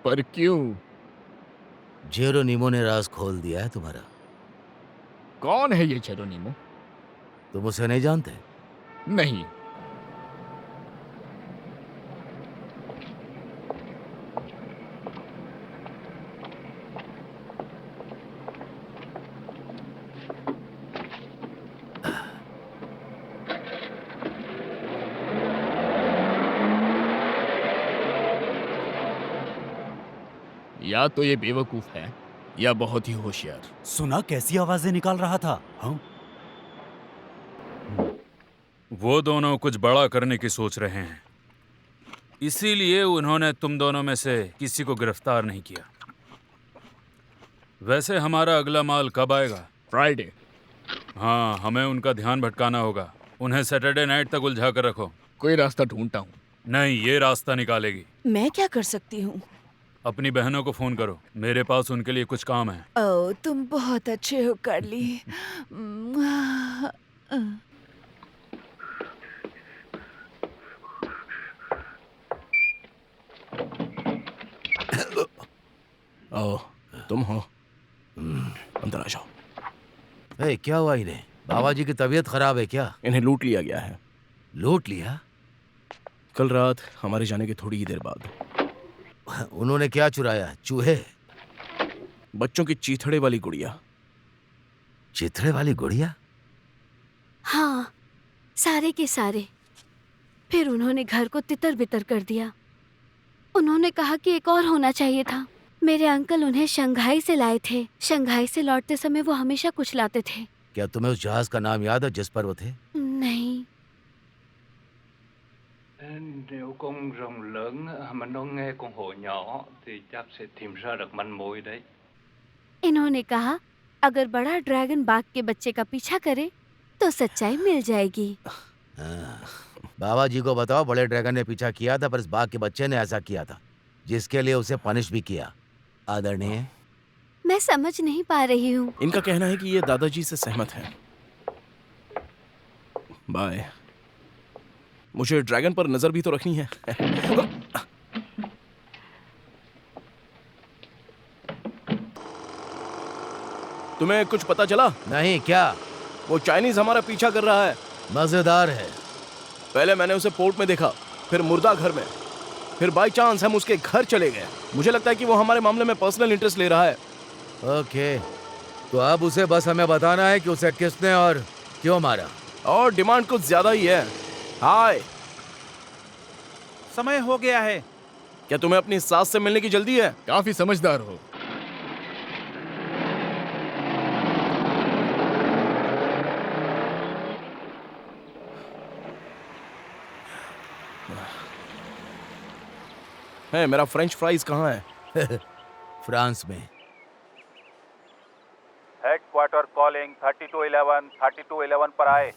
पर क्यों? जेरोनिमो ने राज खोल दिया है तुम्हारा। कौन है ये जेरोनिमो? तुम उसे नहीं जानते? नहीं। या तो ये बेवकूफ है या बहुत ही होशियार। सुना कैसी आवाजें निकाल रहा था? हाँ? वो दोनों कुछ बड़ा करने की सोच रहे हैं, इसीलिए उन्होंने तुम दोनों में से किसी को गिरफ्तार नहीं किया। वैसे हमारा अगला माल कब आएगा? फ्राइडे। हाँ, हमें उनका ध्यान भटकाना होगा। उन्हें सैटरडे नाइट तक उलझा कर रखो। कोई रास्ता ढूंढता हूँ। नहीं, ये रास्ता निकालेगी। मैं क्या कर सकती हूँ? अपनी बहनों को फोन करो, मेरे पास उनके लिए कुछ काम है। ओह, तुम बहुत अच्छे हो कार्ली। ओह, तुम हो? अंदर आ जाओ। ए, क्या हुआ इन्हें? बाबा जी की तबीयत खराब है क्या? इन्हें लूट लिया गया है। लूट लिया? कल रात हमारे जाने के थोड़ी ही देर बाद। उन्होंने क्या चुराया? चूहे? बच्चों की चीथड़े वाली गुड़िया। चिथड़े वाली गुड़िया? हाँ, सारे के सारे। फिर उन्होंने घर को तितर बितर कर दिया। उन्होंने कहा कि एक और होना चाहिए था। मेरे अंकल उन्हें शंघाई से लाए थे। शंघाई से लौटते समय वो हमेशा कुछ लाते थे। क्या तुम्हें उस जहाज का नाम याद है जिस पर वो थे? नहीं। Nếu con rồng lớn mà nó nghe con hổ nhỏ thì chắc sẽ tìm ra được manh mối đấy. इन्होंने कहा अगर बड़ा ड्रैगन बाघ के बच्चे का पीछा करे तो सच्चाई मिल जाएगी। बाबा जी को बताओ, बड़े ड्रैगन ने पीछा किया था पर इस बाघ के बच्चे ने ऐसा किया था, जिसके लिए उसे पनिश भी किया। आदरणीय, मैं समझ नहीं पा रही हूँ। इनका कहना है कि ये दादाजी से सहमत हैं। बाय। मुझे ड्रैगन पर नजर भी तो रखनी है। तुम्हें कुछ पता चला? नहीं, क्या? वो चाइनीज हमारा पीछा कर रहा है। मजेदार है। पहले मैंने उसे पोर्ट में देखा, फिर मुर्दा घर में, फिर बाय चांस हम उसके घर चले गए। मुझे लगता है कि वो हमारे मामले में पर्सनल इंटरेस्ट ले रहा है। ओके, तो अब उसे बस हमें बताना है कि उसे किसने और क्यों मारा। और डिमांड कुछ ज्यादा ही है। हाय, समय हो गया है। क्या तुम्हें अपनी सास से मिलने की जल्दी है? काफी समझदार हो। है, मेरा फ्रेंच फ्राइज कहाँ है? फ्रांस में। हेडक्वार्टर कॉलिंग 3211 पर आए।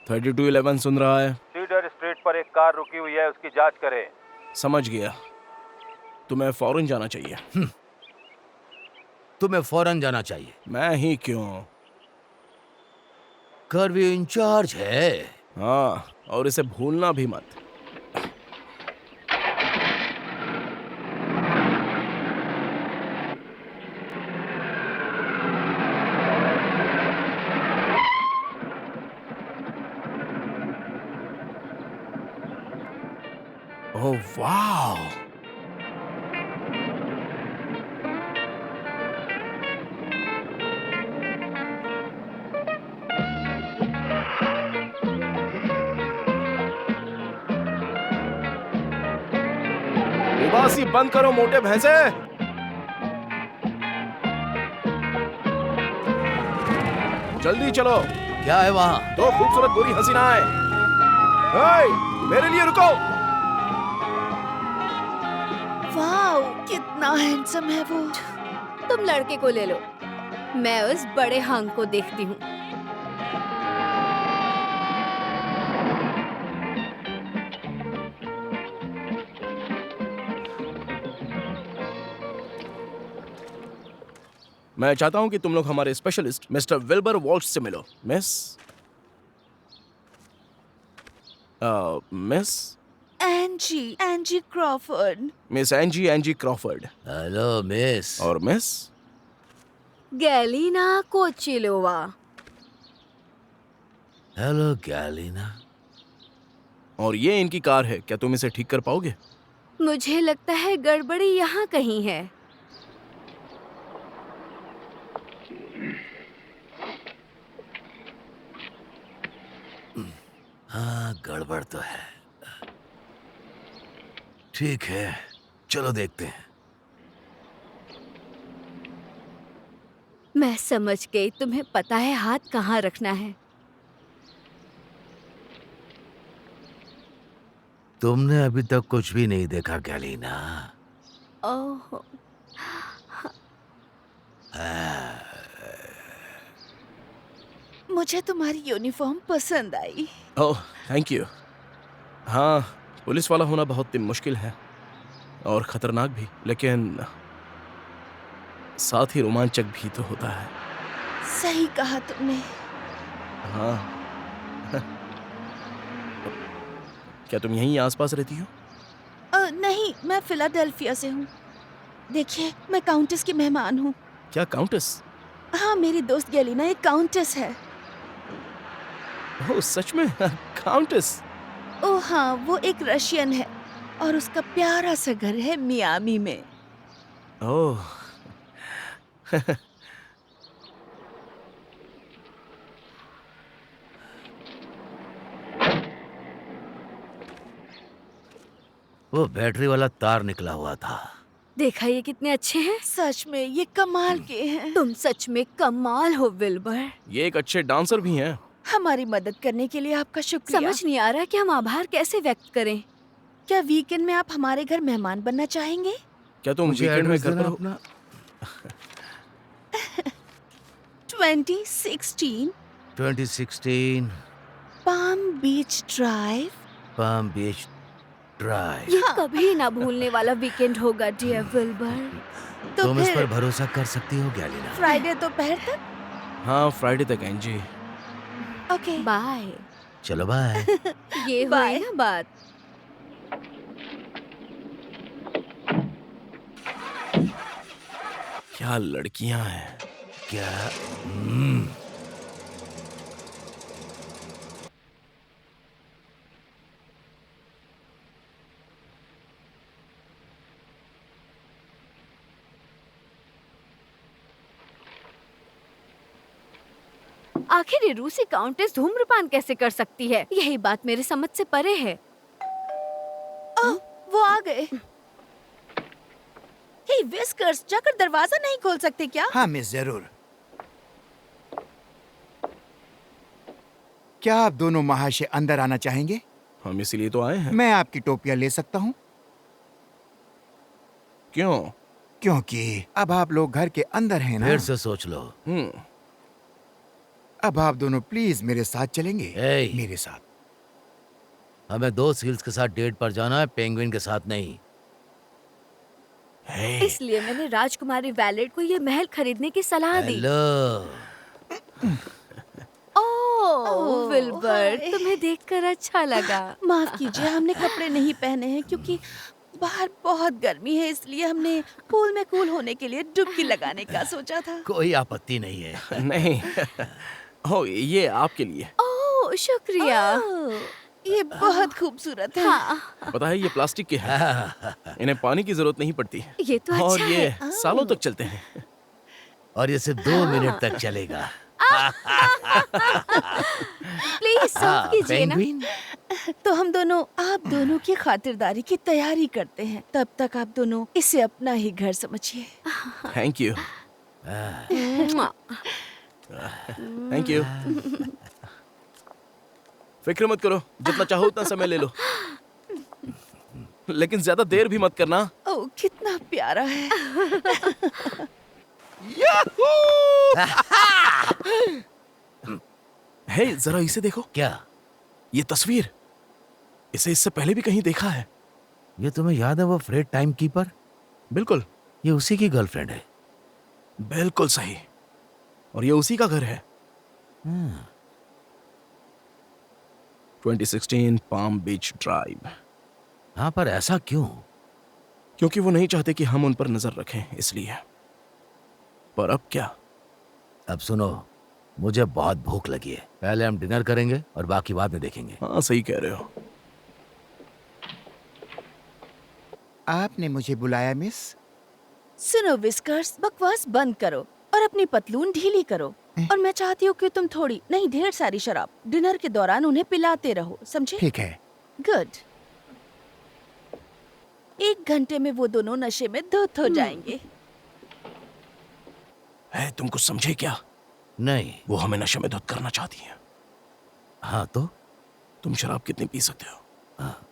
3211 सुन रहा है। सीडर स्ट्रीट पर एक कार रुकी हुई है, उसकी जांच करें। समझ गया। तुम्हें फौरन जाना चाहिए। तुम्हें फौरन जाना चाहिए। मैं ही क्यों? कर्वी इंचार्ज है। हाँ, और इसे भूलना भी मत। वाह, उबासी बंद करो मोटे भैंसे। जल्दी चलो, क्या है वहाँ? दो खूबसूरत गोरी हसीनाएं। हे, मेरे लिए रुको। वाओ, कितना हैंडसम है वो। तुम लड़के को ले लो, मैं उस बड़े हंक को देखती हूँ। मैं चाहता हूं कि तुम लोग हमारे स्पेशलिस्ट मिस्टर विल्बर वॉल्श से मिलो। Miss Angie Crawford. Miss Angie Crawford. Hello miss. और Miss Galina Kochilova. Hello Galina. और ये इनकी कार है, क्या तुम इसे ठीक कर पाओगे? मुझे लगता है गड़बड़ी यहाँ कहीं है। हाँ, गड़बड़ तो है। ठीक है, चलो देखते हैं। मैं समझ गई, तुम्हें पता है हाथ कहाँ रखना है। तुमने अभी तक कुछ भी नहीं देखा गैलिना। ओह, मुझे तुम्हारी यूनिफॉर्म पसंद आई। ओह, थैंक यू। हाँ, पुलिस वाला होना बहुत ही मुश्किल है और खतरनाक भी, लेकिन साथ ही रोमांचक भी तो होता है। सही कहा तुमने। हाँ। क्या तुम यहीं आसपास रहती हो? नहीं, मैं फिलाडेल्फिया से हूँ। देखिए, मैं काउंटेस की मेहमान हूँ। क्या काउंटेस? हाँ, मेरी दोस्त गैलिना एक काउंटेस है। ओह, सच में? काउंटेस? ओह हाँ, वो एक रशियन है और उसका प्यारा सा घर है मियामी में। ओह। वो बैटरी वाला तार निकला हुआ था। देखा ये कितने अच्छे हैं। सच में ये कमाल के हैं। तुम सच में कमाल हो विल्बर। ये एक अच्छे डांसर भी हैं। हमारी मदद करने के लिए आपका शुक्रिया। समझ नहीं आ रहा कि हम आभार कैसे व्यक्त करें। क्या वीकेंड में आप हमारे घर मेहमान बनना चाहेंगे? क्या तुम वीकेंड में घर पर हो? 2016 पाम बीच ड्राइव। पाम बीच ड्राइव। ये कभी ना भूलने वाला वीकेंड होगा डियर विल्बर। तो तुम इस पर फिर भरोसा कर सकती हो गैलिना। फ्राइडे दोपहर तक। हाँ, फ्राइडे तक एंजी। Okay, bye. चलो बाय। ये हुई ना बात। क्या लड़कियां हैं। क्या? आखिर ये रूसी काउंटेस धूम्रपान कैसे कर सकती है? यही बात मेरे समझ से परे है। वो आ गए। हे विस्कर्स, जाकर दरवाजा नहीं खोल सकते क्या? हाँ मिस, जरूर। क्या आप दोनों महाशय अंदर आना चाहेंगे? हम इसीलिए तो आए हैं। मैं आपकी टोपियां ले सकता हूँ? क्यों? क्योंकि अब आप लोग घर के अंदर हैं ना। फिर से सोच लो। अब आप दोनों प्लीज मेरे साथ चलेंगे। Hey. मेरे साथ। हमें 2 सील्स के साथ डेट पर जाना है, पेंगुइन के साथ नहीं। इसलिए मैंने राजकुमारी वैलेट को ये महल खरीदने की सलाह दी। हेलो। ओह विल्बर, तुम्हें देखकर अच्छा लगा। माफ कीजिए, हमने कपड़े नहीं पहने हैं क्योंकि बाहर बहुत गर्मी है, इसलिए हमने पूल में कूल होने के लिए डुबकी लगाने का सोचा था। कोई आपत्ति नहीं है। नहीं। हो, ये आपके लिए। ओह शुक्रिया। ये बहुत खूबसूरत है। हाँ, पता है ये प्लास्टिक के हैं, इन्हें पानी की जरूरत नहीं पड़ती ये तो और अच्छा ये है। सालों तक चलते हैं। और ये सिर्फ 2 मिनट तक चलेगा। प्लीज सर्व कीजिए ना। पेंगुइन? तो हम दोनों आप दोनों की खातिरदारी की तैयारी करते हैं। तब तक आप दोनों इसे अपना ही घर समझिए। Thank you, thank you. फिक्र मत करो, जितना चाहो उतना समय ले लो, लेकिन ज्यादा देर भी मत करना। ओह कितना प्यारा है। हे जरा इसे देखो। क्या? ये तस्वीर, इसे इससे पहले भी कहीं देखा है। ये तुम्हें याद है वो फ्रेड टाइम कीपर? बिल्कुल, ये उसी की गर्लफ्रेंड है। बिल्कुल सही। और ये उसी का घर है। 2016 पाम बीच ड्राइव। हाँ, पर ऐसा क्यों? क्योंकि वो नहीं चाहते कि हम उन पर नजर रखें, इसलिए। पर अब क्या? अब सुनो, मुझे बहुत भूख लगी है। पहले हम डिनर करेंगे और बाकी बाद में देखेंगे। हाँ सही कह रहे हो। आपने मुझे बुलाया मिस? सुनो विस्कर्स, बकवास बंद करो और अपनी पतलून ढीली करो। और मैं चाहती हूँ कि तुम थोड़ी नहीं ढेर सारी शराब डिनर के दौरान उन्हें पिलाते रहो, समझे? ठीक है। गुड। 1 घंटे में वो दोनों नशे में धुत हो जाएंगे। है, तुम कुछ समझे क्या? नहीं। वो हमें नशे में धुत करना चाहती है। हाँ तो? तुम शराब कितनी पी सकते हो? हाँ,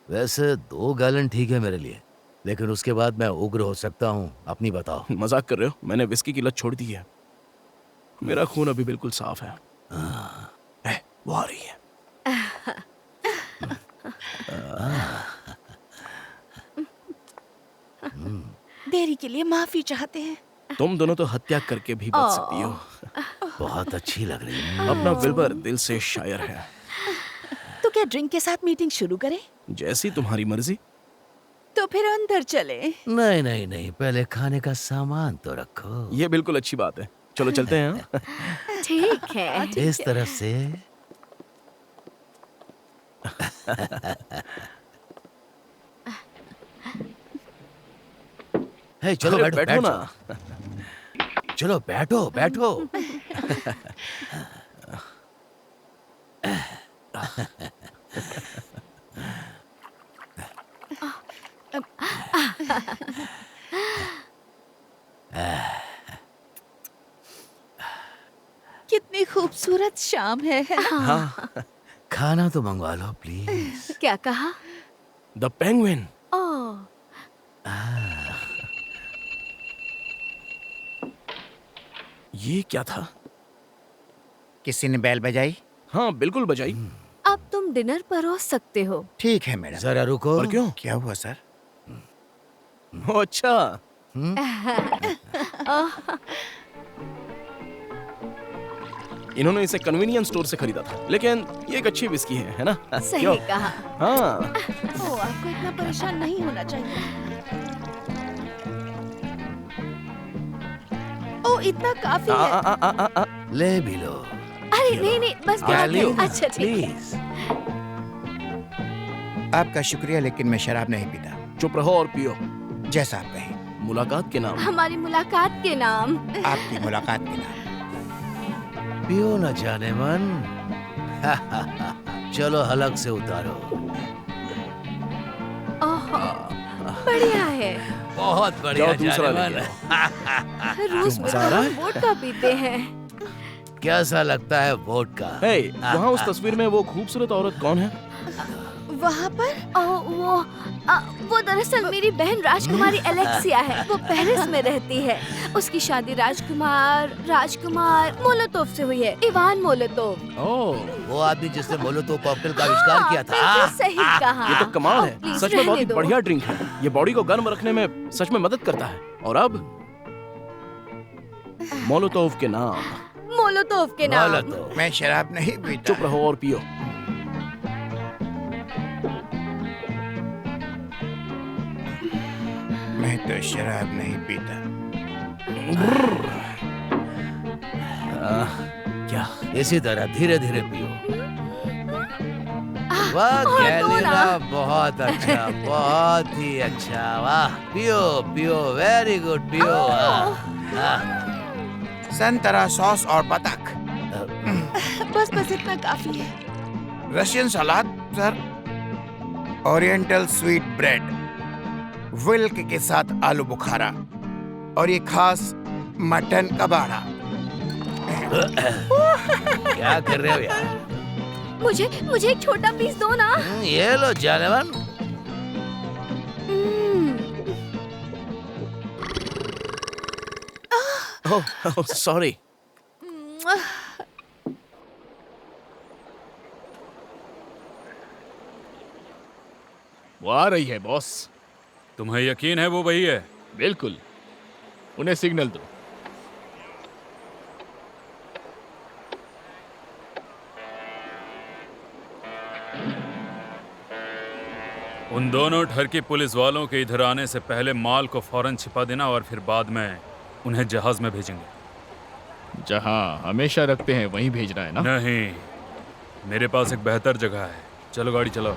वैसे 2 गैलन ठीक है मेरे लिए, लेकिन उसके बाद मैं उग्र हो सकता हूँ। अपनी बताओ। मजाक कर रहे हो? मैंने विस्की की लत छोड़ दी है। मेरा खून अभी बिल्कुल साफ है। वो आ रही है। देरी के लिए माफी चाहते हैं। तुम दोनों तो हत्या करके भी बच सकती हो। बहुत अच्छी लग रही है। अपना विल्बर दिल से शायर है। तो क्या ड्रिंक के साथ मीटिंग शुरू करें? जैसी तुम्हारी मर्जी। तो फिर अंदर चले। नहीं नहीं नहीं, पहले खाने का सामान तो रखो। ये बिल्कुल अच्छी बात है। चलो चलते हैं। ठीक है। इस तरफ से। हे, चलो अरे, बैठो बैठो ना। चलो बैठो बैठो। कितनी खूबसूरत शाम है ना? हाँ। खाना तो मंगवा लो प्लीज। क्या कहा? The penguin. ओह, ये क्या था? किसी ने बैल बजाई? हाँ बिल्कुल बजाई। अब तुम डिनर परोस सकते हो। ठीक है मैडम। जरा रुको। और क्यों? क्या हुआ सर? ओ, अच्छा। इन्होंने इसे कन्वीनियंस स्टोर से खरीदा था, लेकिन ये एक अच्छी विस्की है ना? सही क्यों? कहा। हाँ। ओ, आपको इतना परेशान नहीं होना चाहिए। ओ, इतना काफी है। ले भी लो। अरे नहीं नहीं, बस बहुत लो। है। अच्छा ठीक है। प्लीज। आपका शुक्रिया, लेकिन मैं शराब नहीं पीता। चुप रहो और पियो। जैसा आप कहें। मुलाकात के नाम। हमारी मुलाकात के नाम। आपकी मुलाकात के नाम। पियो न जाने मन। चलो हलक से उतारो। ओह, बढ़िया है। बहुत बढ़िया जाओ दूसरा जाने ले मन। रूस में तो मजा आ रहा हम वोडका पीते हैं। कैसा लगता है वोडका? हे, वहाँ उस तस्वीर में वो खूबसूरत औरत कौन है? वहाँ पर? वो दरअसल मेरी बहन राजकुमारी एलेक्सिया है। वो पेरिस में रहती है। उसकी शादी राजकुमार मोलोतोव से हुई है, इवान मोलोतोव। ओह, वो आदमी जिसने मोलोतोव कॉकटेल का आविष्कार किया था। बिल्कुल सही कहा। ये तो कमाल ओह, है। प्लीज सच में बहुत ही रहने दो। बढ़िया ड्रिंक है। ये बॉडी को गर्म रखने में सच में मदद करता है। और अब मोलोतोव के नाम। मोलोतोव के नाम। मोलोतोव। मैं शराब नहीं पीता। चुप रहो और पियो। मैं तो शराब नहीं पीता। क्या? इसी तरह धीरे धीरे पियो। वाह और दो कैलिना, ना। बहुत अच्छा, बहुत ही अच्छा। वाह, पियो पियो, वेरी गुड, पियो। संतरा सॉस और बतख। बस इतना काफी है। Russian salad sir. Oriental sweet bread, विल्क के साथ आलू बुखारा और ये खास मटन कबाड़ा। क्या कर रहे हो यार? मुझे एक छोटा पीस दो ना। ये लो जानवर। Oh sorry. वो आ रही है बॉस। तुम्हें यकीन है वो वही है? बिल्कुल, उन्हें सिग्नल दो। उन दोनों ठरकी पुलिस वालों के इधर आने से पहले माल को फौरन छिपा देना और फिर बाद में उन्हें जहाज में भेजेंगे। जहां हमेशा रखते हैं वहीं भेजना है ना? नहीं, मेरे पास एक बेहतर जगह है। चलो गाड़ी चलाओ।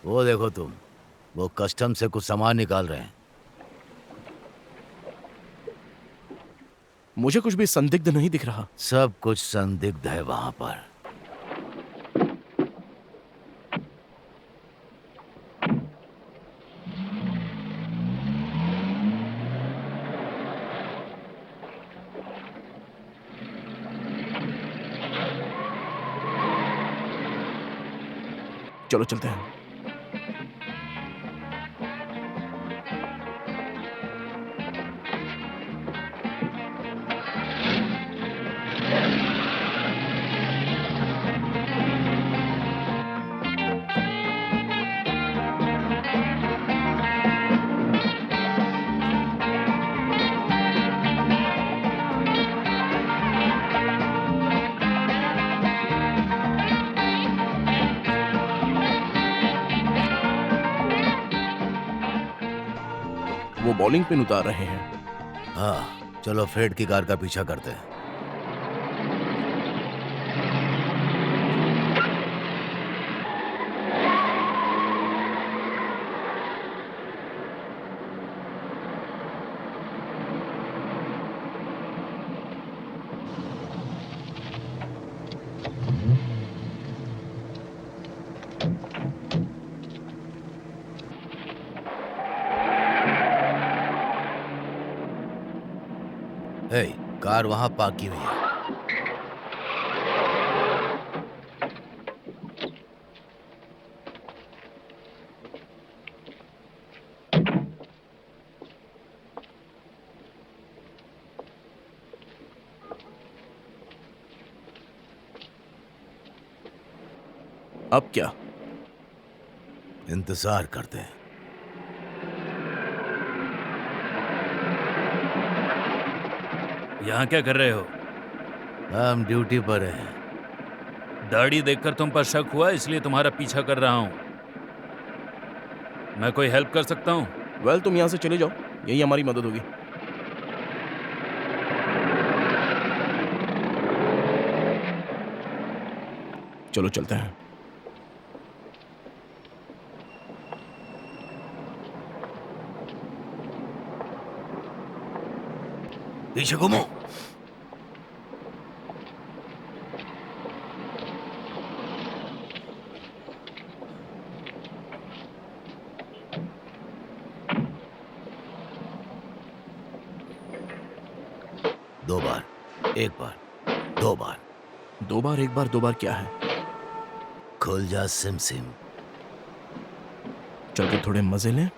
वो देखो तुम, वो कस्टम से कुछ सामान निकाल रहे हैं। मुझे कुछ भी संदिग्ध नहीं दिख रहा। सब कुछ संदिग्ध है वहां पर। चलो चलते हैं। वो बॉलिंग पिन उतार रहे हैं। हाँ, चलो फ्रेड की कार का पीछा करते हैं। हे, कार वहां पार्क की हुई है। अब क्या? इंतजार करते हैं। यहाँ क्या कर रहे हो? हम ड्यूटी पर हैं। दाढ़ी देखकर तुम पर शक हुआ, इसलिए तुम्हारा पीछा कर रहा हूँ। मैं कोई हेल्प कर सकता हूँ? वेल, तुम यहाँ से चले जाओ, यही हमारी मदद होगी। चलो चलते हैं। पीछे घूमो। दो बार, एक बार, दो बार। दो बार, एक बार, दो बार क्या है? खुल जा सिम सिम। चल के थोड़े मजे लें।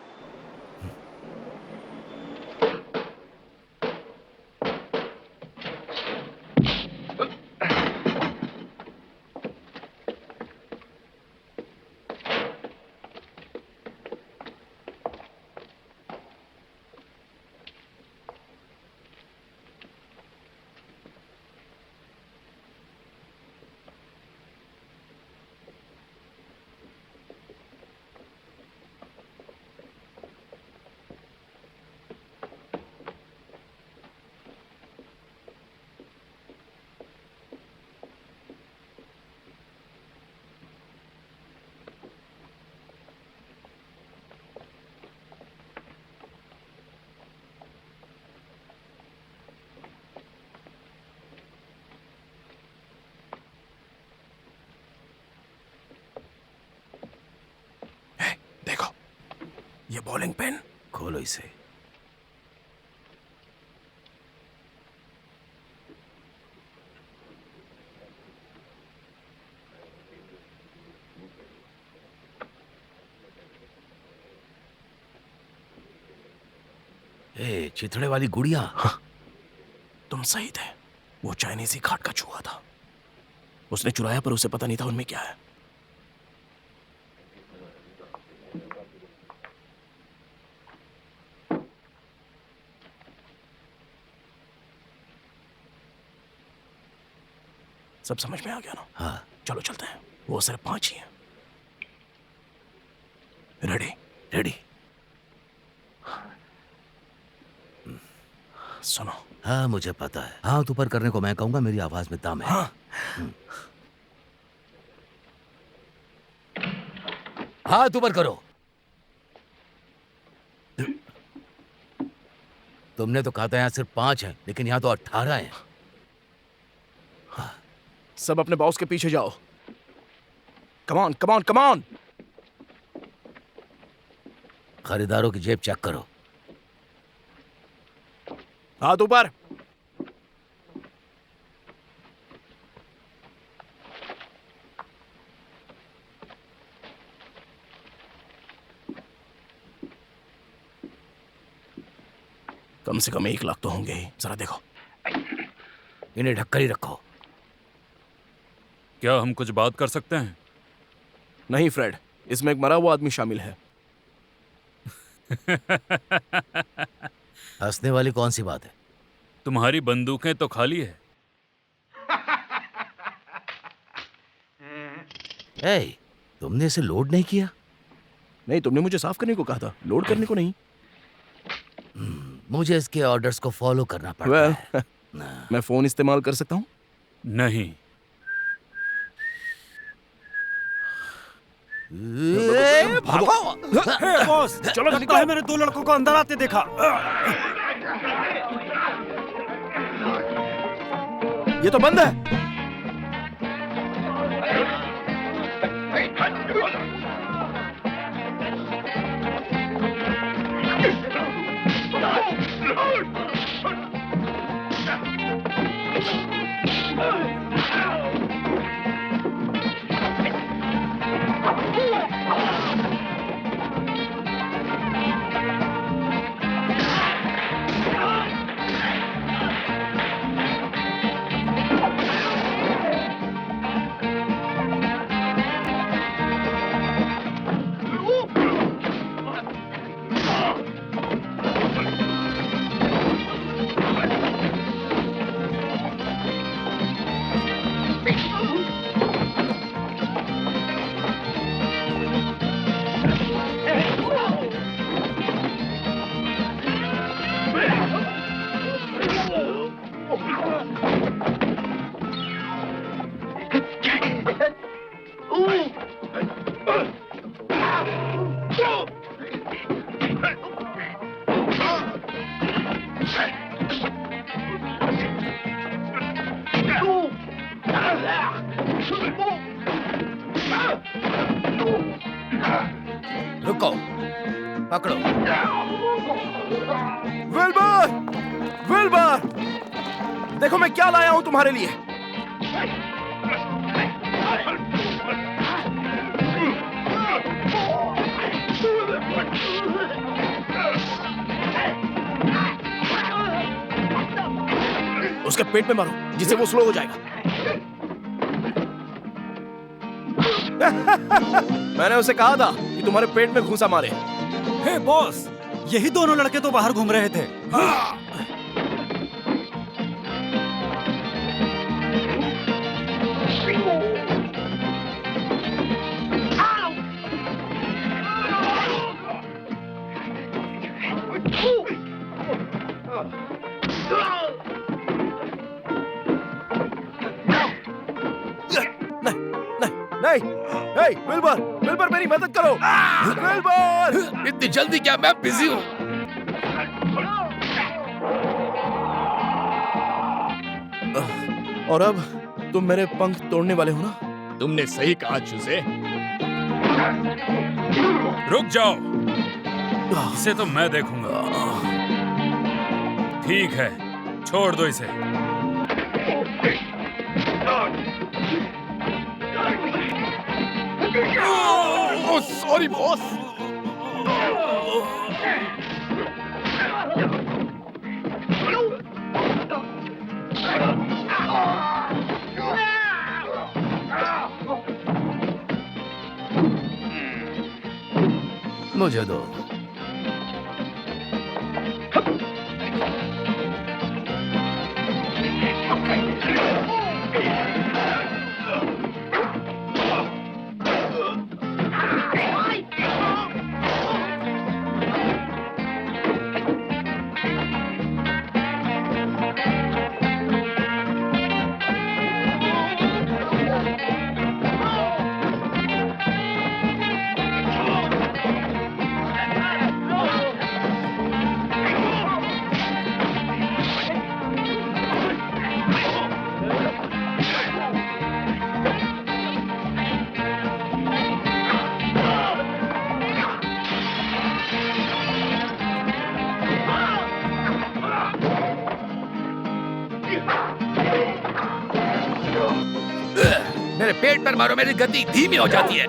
बॉलिंग पेन। खोलो इसे। ए, चिथड़े वाली गुड़िया। हाँ, तुम सही थे। वो चाइनीज ही घाट का चूहा था। उसने चुराया पर उसे पता नहीं था उनमें क्या है। सब समझ में आ गया ना? हाँ। चलो चलते हैं। वो सिर्फ 5 ही हैं। रेडी? रेडी। सुनो। हाँ, मुझे पता है। हाथ ऊपर करने को मैं कहूंगा, मेरी आवाज में दम है। हाँ। हाथ ऊपर करो। तुमने तो कहा था यहाँ सिर्फ 5 हैं, लेकिन यहाँ तो 18 हैं। सब अपने बॉस के पीछे जाओ। Come on, come on, come on. खरीदारों की जेब चेक करो। हाथ ऊपर। कम से कम 1 लाख तो होंगे ही। जरा देखो। इन्हें ढककर ही रखो। क्या हम कुछ बात कर सकते हैं? नहीं फ्रेड, इसमें एक मरा हुआ आदमी शामिल है। हंसने वाली कौन सी बात है? तुम्हारी बंदूकें तो खाली है। ए, तुमने इसे लोड नहीं किया? नहीं, तुमने मुझे साफ करने को कहा था, लोड करने को नहीं। मुझे इसके ऑर्डर्स को फॉलो करना पड़ता है। मैं फोन इस्तेमाल कर सकता हूँ? नहीं। भागो! हे बॉस, चलो लगता है मैंने 2 लड़कों को अंदर आते देखा। ये तो बंद है। रुको, पकड़ो। विल्बर! विल्बर! देखो मैं क्या लाया हूं तुम्हारे लिए। उसके पेट में मारो, जिससे वो स्लो हो जाएगा। मैंने उसे कहा था कि तुम्हारे पेट में घूंसा मारे। हे बॉस, यही दोनों लड़के तो बाहर घूम रहे थे। नहीं, विल्बर, विल्बर मेरी मदद करो। विल्बर! इतनी जल्दी क्या? मैं बिजी हूँ। और अब तुम मेरे पंख तोड़ने वाले हो ना? तुमने सही कहा चूजे। रुक जाओ। इसे तो मैं देखूंगा। ठीक है, छोड़ दो इसे। Sorry boss. मुझे दो। मेरे पेट पर मारो, मेरी गति धीमी हो जाती है।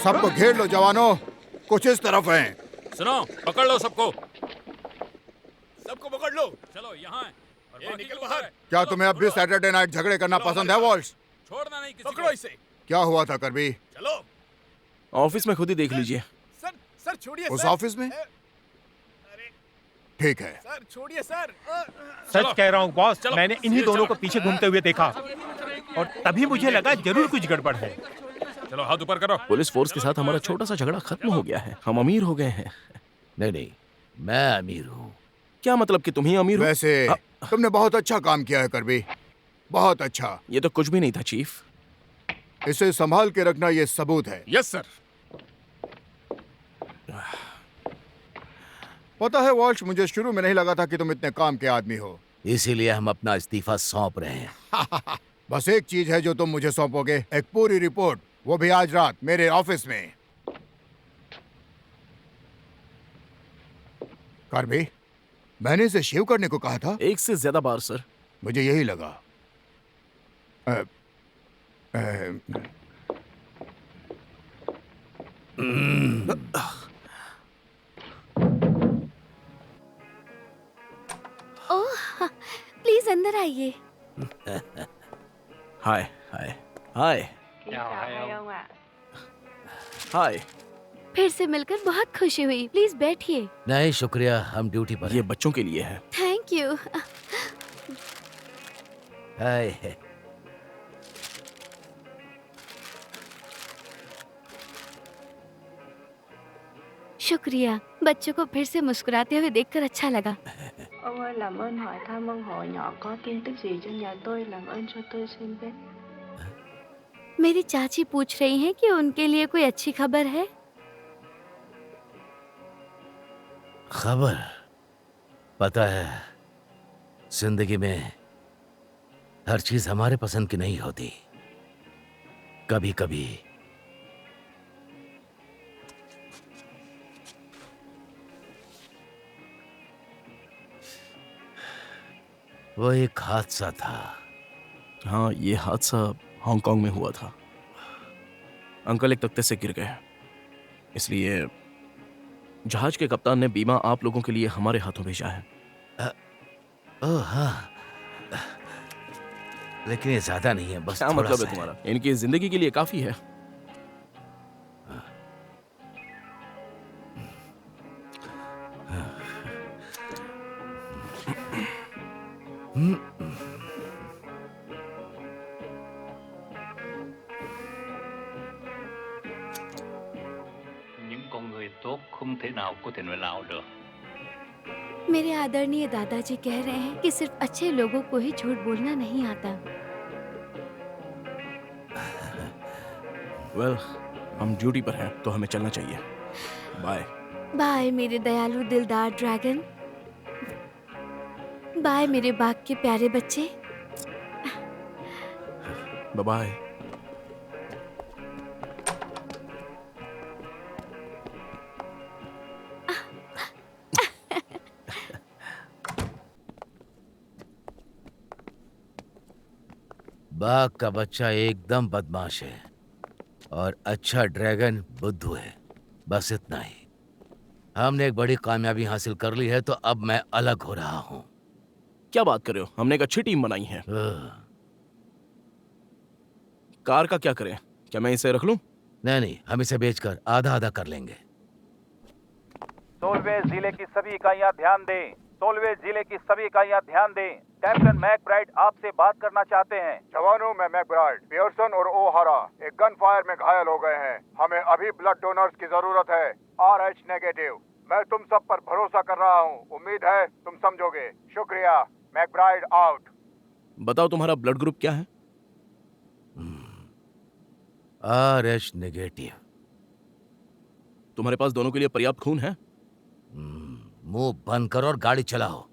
सबको घेर लो जवानों, कुछ इस तरफ हैं। सुनो, पकड़ लो सबको। सबको पकड़ लो। चलो यहाँ है। और बाकी निकल लोग बाहर। हैं। क्या तुम्हें अब भी सैटरडे नाइट झगड़े करना पसंद है वॉल्श? छोड़ना नहीं किसी पकड़ो को। इसे। क्या हुआ था करबी? चलो। ऑफिस में खुद ही देख लीजिए। सर, सर छोड़िए उस सर। ऑफिस में? ठीक है। सर छोड़िए सर। सच कह रहा हूँ बॉस, चलो, मैंने इन्हीं सीधे दोनों को चलो। पीछे घूमते हुए देखा और तभी मुझे लगा जरूर कुछ गड़बड़ है। चलो हाथ ऊपर करो। पुलिस फोर्स के साथ हमारा छोटा सा झगड़ा खत्म हो गया है। हम अमीर हो गए हैं। नहीं नहीं, मैं अमीर हूँ। क्या मतलब कि तुम ही अमीर हो? वैसे तुमने बहुत अच्छा काम किया है करबी, बहुत अच्छा। ये तो कुछ भी नहीं था चीफ। इसे संभाल के रखना ये सबूत है। Yes sir. पता है वॉल्श, मुझे शुरू में नहीं लगा था कि तुम इतने काम के आदमी हो। इसीलिए हम अपना इस्तीफा सौंप रहे हैं। बस एक चीज है जो तुम मुझे सौंपोगे, एक पूरी रिपोर्ट, वो भी आज रात मेरे ऑफिस में। करबी, मैंने इसे शेव करने को कहा था। एक से ज्यादा बार सर। मुझे यही लगा। ओह, प्लीज अंदर आइए। हाय हाय हाय हाय। फिर से मिलकर बहुत खुशी हुई। प्लीज बैठिए। नहीं शुक्रिया, हम ड्यूटी पर ये हैं। बच्चों के लिए है। Thank you. हाय। शुक्रिया। बच्चों को फिर से मुस्कुराते हुए देखकर अच्छा लगा। Ông ơi, làm ơn hỏi thăm ông hội nhỏ có tin tức gì cho nhà tôi, làm ơn cho tôi xin biết. मेरी चाची पूछ रही हैं कि उनके लिए कोई अच्छी खबर है। खबर? पता है, जिंदगी में हर चीज हमारे पसंद की नहीं होती। कभी कभी वो एक हादसा था। हाँ, ये हादसा हांगकांग में हुआ था। अंकल एक तख्ते से गिर गए, इसलिए जहाज के कप्तान ने बीमा आप लोगों के लिए हमारे हाथों भेजा है। ओह हाँ, लेकिन ये ज्यादा नहीं है, बस क्या थोड़ा मतलब सा है तुम्हारा? इनकी जिंदगी के लिए काफी है। thể nào có thể nói láo được. मेरे आदरणीय दादाजी कह रहे हैं कि सिर्फ अच्छे लोगों को ही झूठ बोलना नहीं आता। वेल, हम ड्यूटी पर हैं तो हमें चलना चाहिए। बाय। बाय मेरे दयालु दिलदार ड्रैगन। बाय मेरे बाग के प्यारे बच्चे। बाय। बाघ का बच्चा एकदम बदमाश है और अच्छा ड्रैगन बुद्धू है। बस इतना ही। हमने एक बड़ी कामयाबी हासिल कर ली है तो अब मैं अलग हो रहा हूँ। क्या बात कर रहे हो? हमने एक अच्छी टीम बनाई है। कार का क्या करें? क्या मैं इसे रख लूं? नहीं, हम इसे बेचकर आधा आधा कर लेंगे। सोलवे जिले की सभी इकाइयां ध्यान दें। सोलवे जिले की सभी इकाइयां ध्यान दें। कैप्टन मैकब्राइड आपसे बात करना चाहते हैं। जवानों, मैं मैकब्राइड, पियर्सन और ओहारा एक गन फायर में घायल हो गए हैं। हमें अभी ब्लड डोनर्स की जरूरत है। RH negative. मैं तुम सब पर भरोसा कर रहा हूँ। उम्मीद है तुम समझोगे। शुक्रिया। McBride out. बताओ तुम्हारा ब्लड ग्रुप क्या है? RH negative. तुम्हारे पास दोनों के लिए पर्याप्त खून है? मुंह बंद करो और गाड़ी चलाओ।